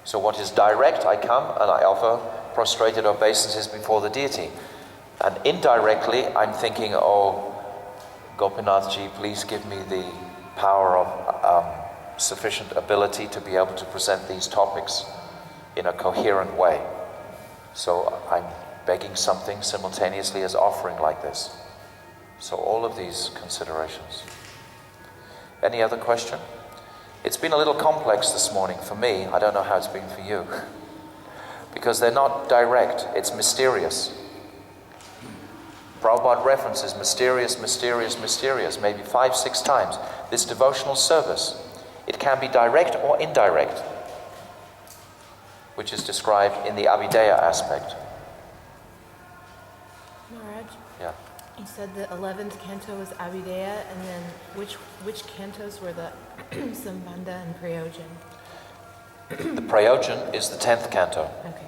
So what is direct, I come and I offer prostrated obeisances before the deity. And indirectly, I'm thinking, oh, Gopinath ji, please give me the power of sufficient ability to be able to present these topics in a coherent way. So I'm begging something simultaneously as offering like this. So all of these considerations. Any other question? It's been a little complex this morning for me. I don't know how it's been for you. Because they're not direct, it's mysterious. Prabhupada references mysterious, mysterious, mysterious, maybe 5-6 times. This devotional service, it can be direct or indirect, which is described in the Abhideya aspect. Maharaj? Yeah. You said the 11th canto was Abhidheya, and then which cantos were the Sambandha and Prayojan? The Prayojan is the 10th canto. Okay.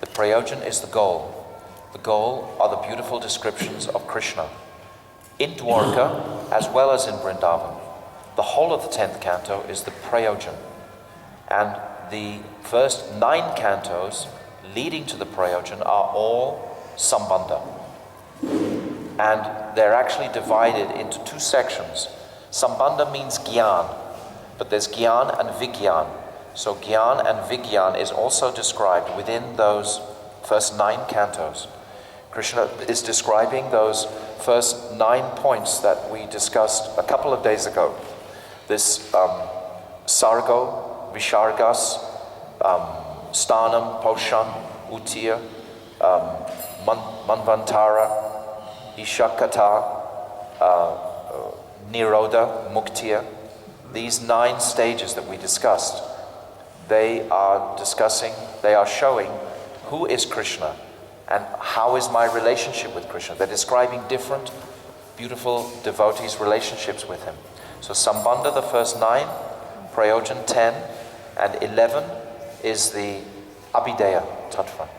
The Prayojan is the goal. The goal are the beautiful descriptions of Krishna in Dwarka as well as in Vrindavan. The whole of the 10th canto is the Prayojan. And the first 9 cantos leading to the Prayojan are all Sambandha. And they're actually divided into 2 sections. Sambandha means Gyan, but there's Gyan and Vigyan. So Gyan and Vigyan is also described within those first 9 cantos. Krishna is describing those first 9 points that we discussed a couple of days ago. This Sargo, Vishargas, Stanam, Poshan, Uttiya, Manvantara, Ishakata, Nirodha, Muktiya. These 9 stages that we discussed, they are showing who is Krishna and how is my relationship with Krishna. They're describing different beautiful devotees' relationships with him. So Sambandha, the first 9, Prayojan 10, and 11 is the Abhidheya Tattva.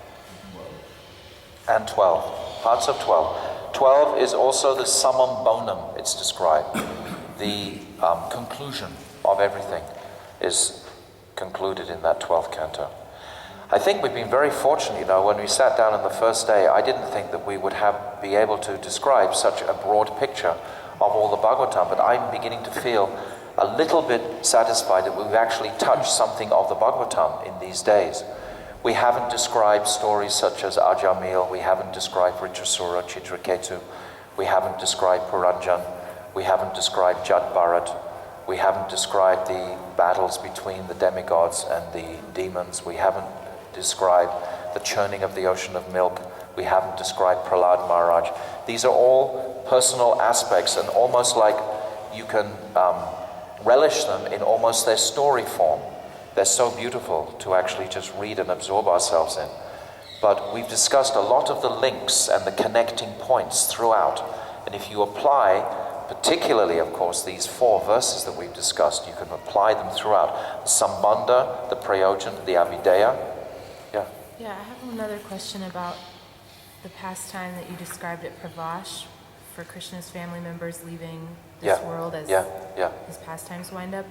And 12, parts of 12. 12 is also the Samam Bonam, it's described. The conclusion of everything is concluded in that 12th canto. I think we've been very fortunate, when we sat down on the first day, I didn't think that we would be able to describe such a broad picture of all the Bhagavatam, but I'm beginning to feel a little bit satisfied that we've actually touched something of the Bhagavatam in these days. We haven't described stories such as Ajamil, we haven't described Ritrasura, Chitraketu, we haven't described Puranjan, we haven't described Jat Bharat, we haven't described the battles between the demigods and the demons, we haven't described the churning of the ocean of milk, we haven't described Prahlad Maharaj. These are all personal aspects, and almost like you can relish them in almost their story form. They're so beautiful to actually just read and absorb ourselves in. But we've discussed a lot of the links and the connecting points throughout. And if you apply, particularly, of course, these 4 verses that we've discussed, you can apply them throughout. The Sambandha, the Prayojan, the Abhidheya. Yeah, I have another question about the pastime that you described at Pravash for Krishna's family members leaving this world as his pastimes wind up.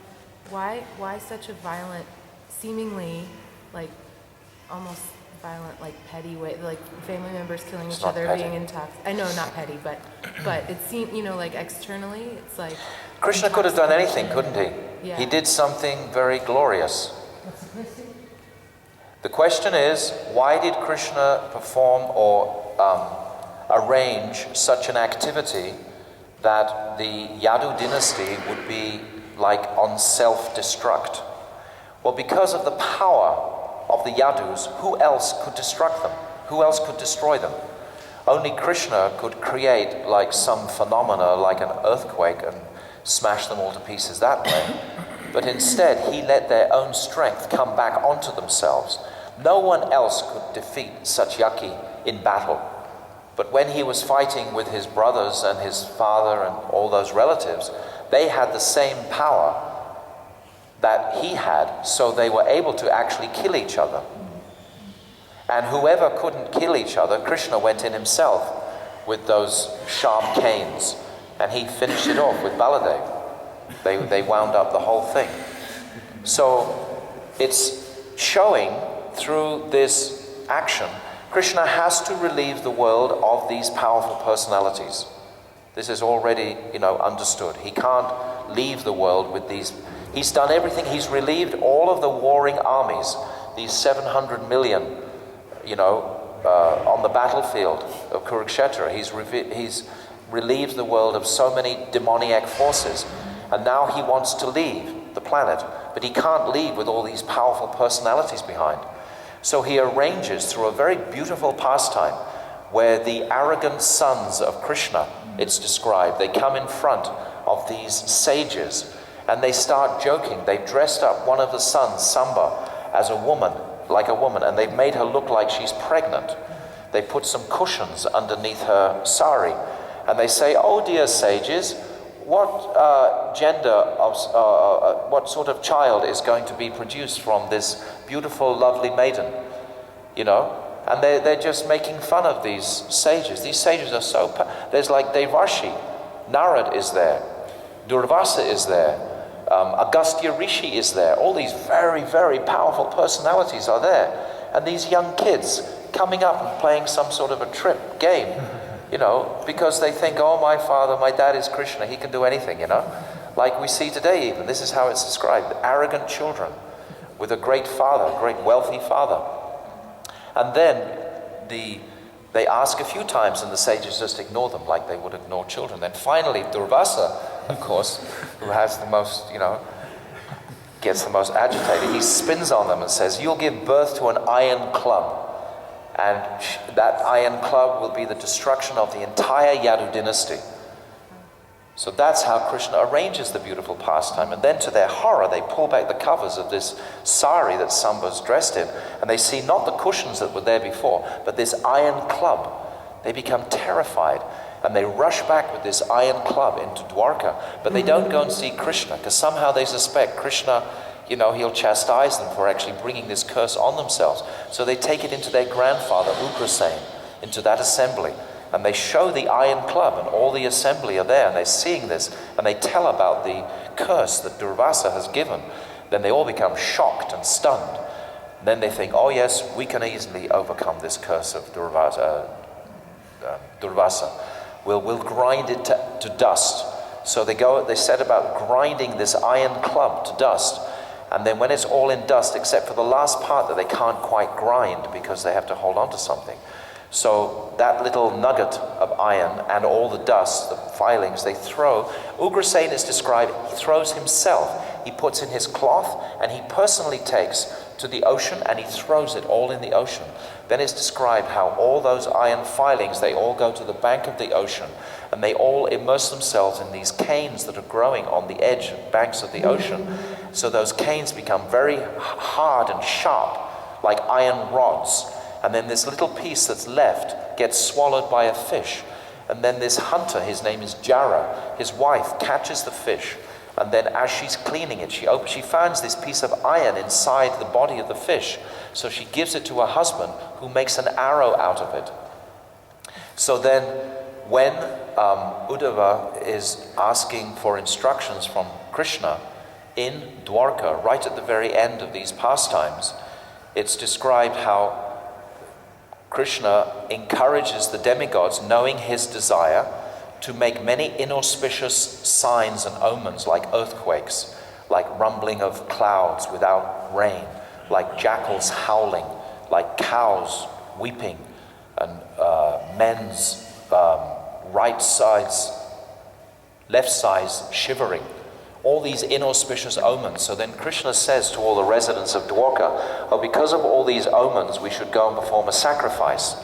Why such a violent, seemingly like almost violent, like petty way, like family members killing each other, being intoxicated? I know, not petty, but it seemed, like externally, it's like Krishna could have done anything, couldn't he? Yeah. He did something very glorious. What's the question? The question is, why did Krishna perform or arrange such an activity that the Yadu dynasty would be like on self-destruct? Well, because of the power of the Yadus, who else could destruct them? Who else could destroy them? Only Krishna could create like some phenomena, like an earthquake, and smash them all to pieces that way. But instead, he let their own strength come back onto themselves. No one else could defeat Satyaki in battle. But when he was fighting with his brothers and his father and all those relatives, they had the same power that he had, so they were able to actually kill each other. And whoever couldn't kill each other, Krishna went in himself with those sharp canes, and he finished it off with Baladev. They wound up the whole thing. So it's showing through this action, Krishna has to relieve the world of these powerful personalities. This is already, understood. He can't leave the world with these. He's done everything. He's relieved all of the warring armies, these 700 million, on the battlefield of Kurukshetra. He's relieved the world of so many demoniac forces. And now he wants to leave the planet, but he can't leave with all these powerful personalities behind. So he arranges through a very beautiful pastime where the arrogant sons of Krishna, it's described, they come in front of these sages and they start joking. They've dressed up one of the sons, Samba, as a woman, like a woman, and they've made her look like she's pregnant. They put some cushions underneath her sari, and they say, "Oh dear sages, what what sort of child is going to be produced from this beautiful, lovely maiden?" You know, and they're just making fun of these sages. These sages are so... There's like Devarshi, Narad is there, Durvasa is there, Agastya Rishi is there. All these very, very powerful personalities are there. And these young kids coming up and playing some sort of a trip game, you know, because they think, "Oh, my dad is Krishna, he can do anything," you know. Like we see today even, this is how it's described, arrogant children with a great father, a great wealthy father. And then they ask a few times and the sages just ignore them like they would ignore children. Then finally Durvasa, of course, who has the most, you know, gets the most agitated, he spins on them and says, "You'll give birth to an iron club. And that iron club will be the destruction of the entire Yadu dynasty." So that's how Krishna arranges the beautiful pastime. And then to their horror, they pull back the covers of this sari that Sambha's dressed in, and they see not the cushions that were there before, but this iron club. They become terrified, and they rush back with this iron club into Dwarka. But they don't go and see Krishna, because somehow they suspect Krishna, you know, he'll chastise them for actually bringing this curse on themselves. So they take it into their grandfather, Ugrasen, into that assembly. And they show the iron club, and all the assembly are there, and they're seeing this, and they tell about the curse that Durvasa has given. Then they all become shocked and stunned. And then they think, "Oh yes, we can easily overcome this curse of Durvasa. We'll grind it to dust." So they set about grinding this iron club to dust. And then when it's all in dust, except for the last part that they can't quite grind because they have to hold on to something. So that little nugget of iron and all the dust, the filings, they throw. Ugrasen is described, he throws himself. He puts in his cloth and he personally takes to the ocean and he throws it all in the ocean. Then it's described how all those iron filings, they all go to the bank of the ocean and they all immerse themselves in these canes that are growing on the edge of banks of the ocean. So those canes become very hard and sharp, like iron rods. And then this little piece that's left gets swallowed by a fish. And then this hunter, his name is Jara, his wife catches the fish. And then as she's cleaning it, she finds this piece of iron inside the body of the fish. So she gives it to her husband, who makes an arrow out of it. So then when Uddhava is asking for instructions from Krishna in Dwarka, right at the very end of these pastimes, it's described how Krishna encourages the demigods, knowing his desire, to make many inauspicious signs and omens, like earthquakes, like rumbling of clouds without rain, like jackals howling, like cows weeping, and men's right sides, left sides shivering. All these inauspicious omens. So then Krishna says to all the residents of Dwarka, "Oh, because of all these omens, we should go and perform a sacrifice.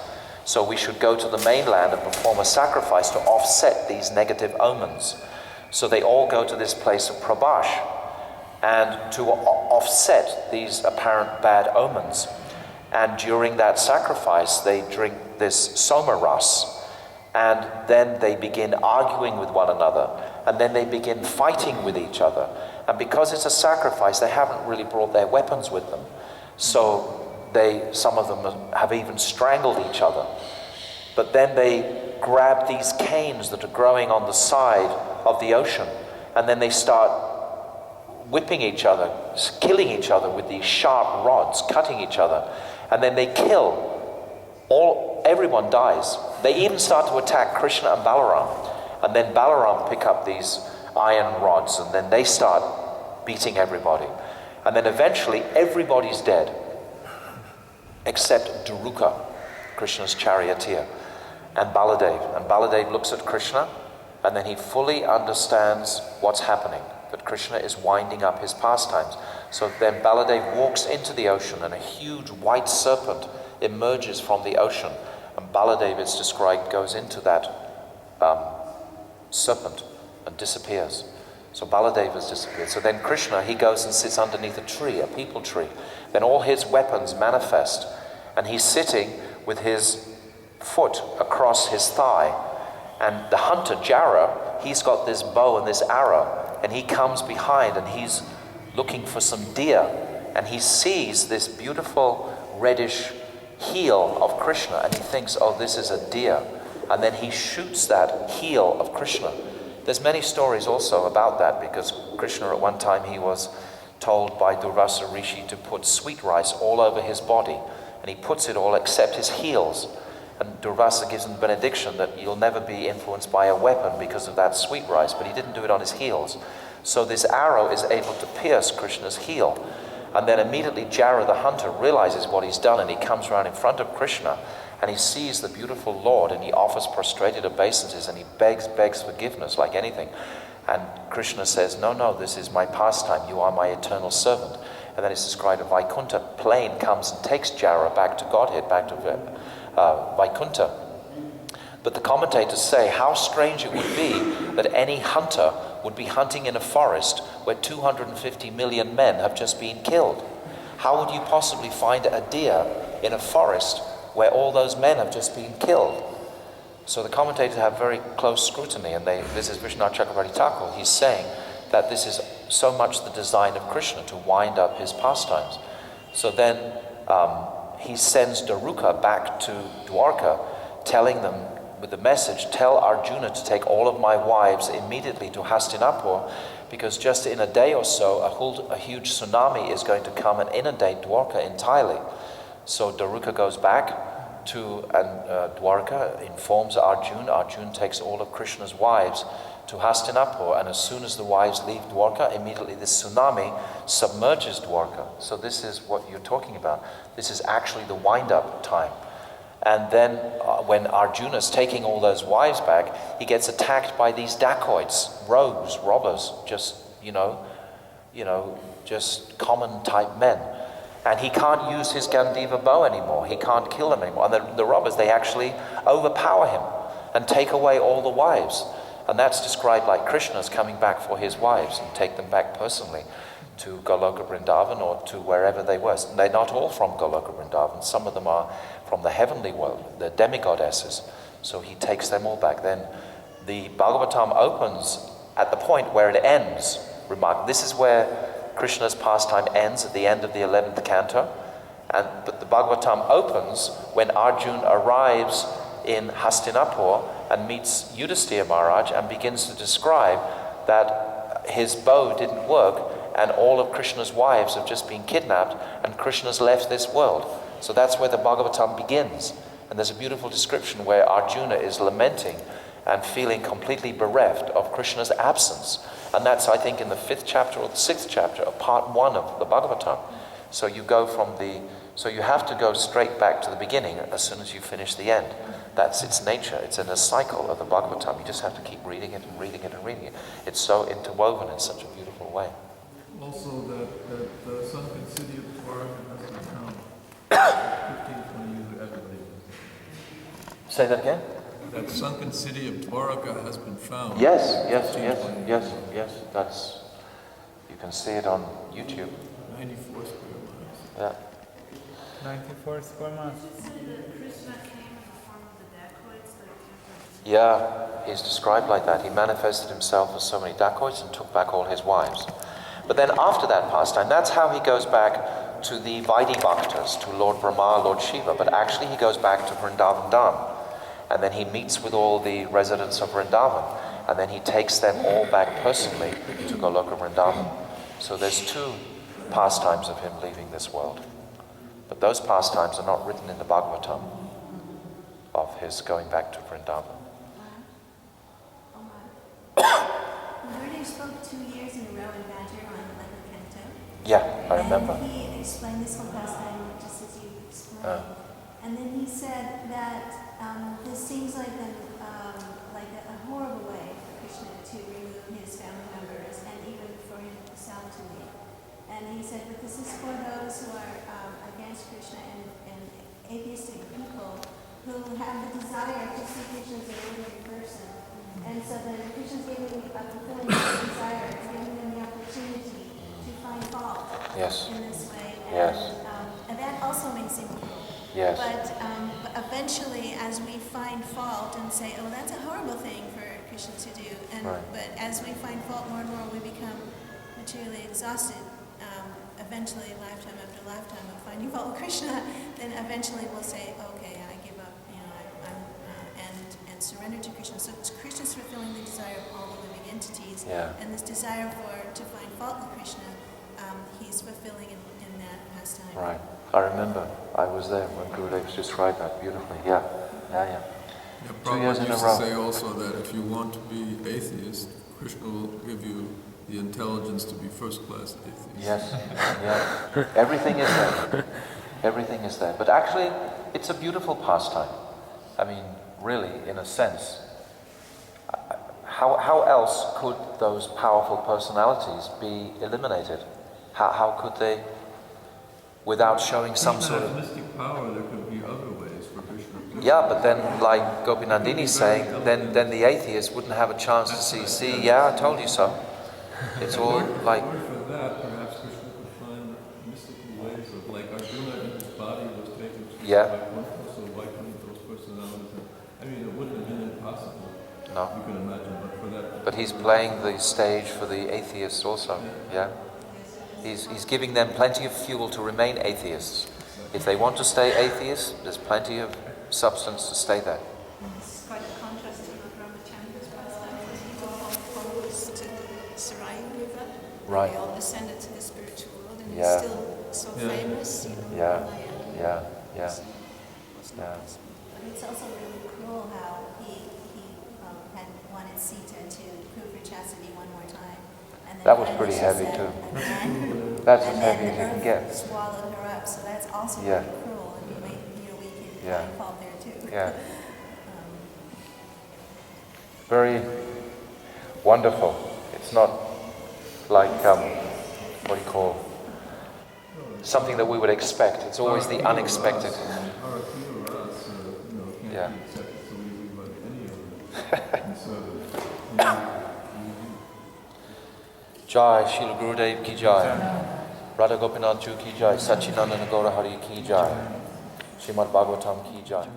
So we should go to the mainland and perform a sacrifice to offset these negative omens." So they all go to this place of Prabhash, and to offset these apparent bad omens. And during that sacrifice, they drink this somaras, and then they begin arguing with one another, and then they begin fighting with each other. And because it's a sacrifice, they haven't really brought their weapons with them. So some of them have even strangled each other. But then they grab these canes that are growing on the side of the ocean, and then they start whipping each other, killing each other with these sharp rods, cutting each other. And then they kill. Everyone dies. They even start to attack Krishna and Balaram. And then Balaram pick up these iron rods, and then they start beating everybody. And then eventually everybody's dead, except Duruka, Krishna's charioteer, and Baladev. And Baladev looks at Krishna, and then he fully understands what's happening, that Krishna is winding up his pastimes. So then Baladev walks into the ocean, and a huge white serpent emerges from the ocean. And Baladev, it's described, goes into that serpent and disappears. So Baladev has disappeared. So then Krishna, he goes and sits underneath a tree, a peepal tree. Then all his weapons manifest, and he's sitting with his foot across his thigh, And the hunter, Jara, he's got this bow and this arrow, and he comes behind and he's looking for some deer, and he sees this beautiful reddish heel of Krishna, and he thinks, oh, this is a deer. And then he shoots that heel of Krishna. There's many stories also about that, because Krishna at one time, he was told by Durvasa Rishi to put sweet rice all over his body, and he puts it all except his heels. And Durvasa gives him the benediction that you'll never be influenced by a weapon because of that sweet rice, but he didn't do it on his heels. So this arrow is able to pierce Krishna's heel. And then immediately Jara the hunter realizes what he's done, and he comes around in front of Krishna, and he sees the beautiful Lord, and he offers prostrated obeisances, and he begs forgiveness like anything. And Krishna says, no, this is my pastime, you are my eternal servant. And then it's described a Vaikuntha plane comes and takes Jara back to Godhead, back to Vaikuntha. But the commentators say how strange it would be that any hunter would be hunting in a forest where 250 million men have just been killed. How would you possibly find a deer in a forest where all those men have just been killed? So the commentators have very close scrutiny, and this is Vishwanath Chakravarti Thakur. He's saying that this is so much the design of Krishna to wind up his pastimes. So then he sends Daruka back to Dwarka, telling them with the message, tell Arjuna to take all of my wives immediately to Hastinapur, because just in a day or so, a huge tsunami is going to come and inundate Dwarka entirely. So Daruka goes back to Dwarka, informs Arjuna. Arjuna takes all of Krishna's wives to Hastinapur, and as soon as the wives leave Dwarka, immediately this tsunami submerges Dwarka. So this is what you're talking about. This is actually the wind-up time. And then when Arjuna's taking all those wives back, he gets attacked by these dacoits, rogues, robbers, just, just common type men. And he can't use his Gandiva bow anymore. He can't kill them anymore. And the robbers, they actually overpower him and take away all the wives. And that's described like Krishna's coming back for his wives and take them back personally to Goloka Vrindavan or to wherever they were. They're not all from Goloka Vrindavan. Some of them are from the heavenly world, the demigoddesses. So he takes them all back. Then the Bhagavatam opens at the point where it ends. Remark, this is where Krishna's pastime ends at the end of the 11th canto. But the Bhagavatam opens when Arjuna arrives in Hastinapur and meets Yudhisthira Maharaj and begins to describe that his bow didn't work and all of Krishna's wives have just been kidnapped and Krishna's left this world. So that's where the Bhagavatam begins. And there's a beautiful description where Arjuna is lamenting and feeling completely bereft of Krishna's absence. And that's, I think, in the 5th chapter or the 6th chapter of part 1 of the Bhagavatam. So you have to go straight back to the beginning as soon as you finish the end. That's its nature. It's in a cycle of the Bhagavatam. You just have to keep reading it and reading it and reading it. It's so interwoven in such a beautiful way. Also, that the sunken city of Dwarka has been found 15, 20 years after they. Say that again? That sunken city of Dwarka has been found. Yes. That's, you can see it on YouTube. 94 square miles. Yeah. 94 square miles. Yeah, he's described like that. He manifested himself as so many dacoits and took back all his wives. But then after that pastime, that's how he goes back to the Vaidhi Bhaktas, to Lord Brahma, Lord Shiva. But actually he goes back to Vrindavan Dham. And then he meets with all the residents of Vrindavan. And then he takes them all back personally to Goloka Vrindavan. So there's 2 pastimes of him leaving this world. But those pastimes are not written in the Bhagavatam of his going back to Vrindavan. Lord spoke 2 years in a row in Badger on the 11th canto. Yeah, I remember. And he explained this whole pastime just as you explained. And then he said that this seems like a horrible way for Krishna to remove his family members and even for himself to leave. And he said, but this is for those who are against Krishna and atheistic people who have the desire to see Krishna as an ordinary person. And so then Krishna's giving fulfilling their desire, giving them the opportunity to find fault Yes. in this way. Yes. And that also makes him cruel. Yes. But eventually, as we find fault and say, oh, that's a horrible thing for Krishna to do, but as we find fault more and more, we become materially exhausted. Eventually, lifetime after lifetime of finding fault with Krishna, then eventually we'll say, okay, I give up, and surrender to Krishna. So Krishna's fulfilling the desire of all the living entities, and this desire to find fault with Krishna, he's fulfilling in that pastime. Right. I remember I was there when Gurudev described that beautifully. Yeah. 2 years in a row. Prabhupada used to say also that if you want to be atheist, Krishna will give you the intelligence to be first-class atheist. Yes, yeah. Everything is there. Everything is there. But actually, it's a beautiful pastime. I mean, really, in a sense. How else could those powerful personalities be eliminated? How could they, without showing some sort of... mystic power, there could be other ways for Krishna. Yeah, but then, like Gopinandini's saying, then the atheist wouldn't have a chance to see, yeah, I told you so. It's all like... For that, perhaps Krishna could find mystical ways of, like Arjuna in his body was taken to so why couldn't those personalities have... I mean, it wouldn't have been impossible. No. You can imagine, but for that... But he's playing the stage for the atheists also, yeah? He's giving them plenty of fuel to remain atheists. If they want to stay atheists, there's plenty of substance to stay there. It's quite a contrast to the Brahmacharya's pastime, where he took all followers to Saraya River. Right. They all ascended to the spiritual world, and Yeah. he's still so famous, Yeah. But it's also really cruel how he had wanted Sita to prove her chastity one more time. And then That was finally pretty she heavy said, too. "Again?" That's as And heavy then as the you can earth get. swallowed her up, so that's also Yeah. really cruel, and we can Yeah. find fault there too. Yeah. Very wonderful. It's not like, what do you call, something that we would expect. It's always the unexpected. Yeah. Jai, Srila Gurudev ki jai. Radha Gopinath Ju ki jai. Satchidananda Gaura Hari ki jai. Srimad Bhagavatam ki jai.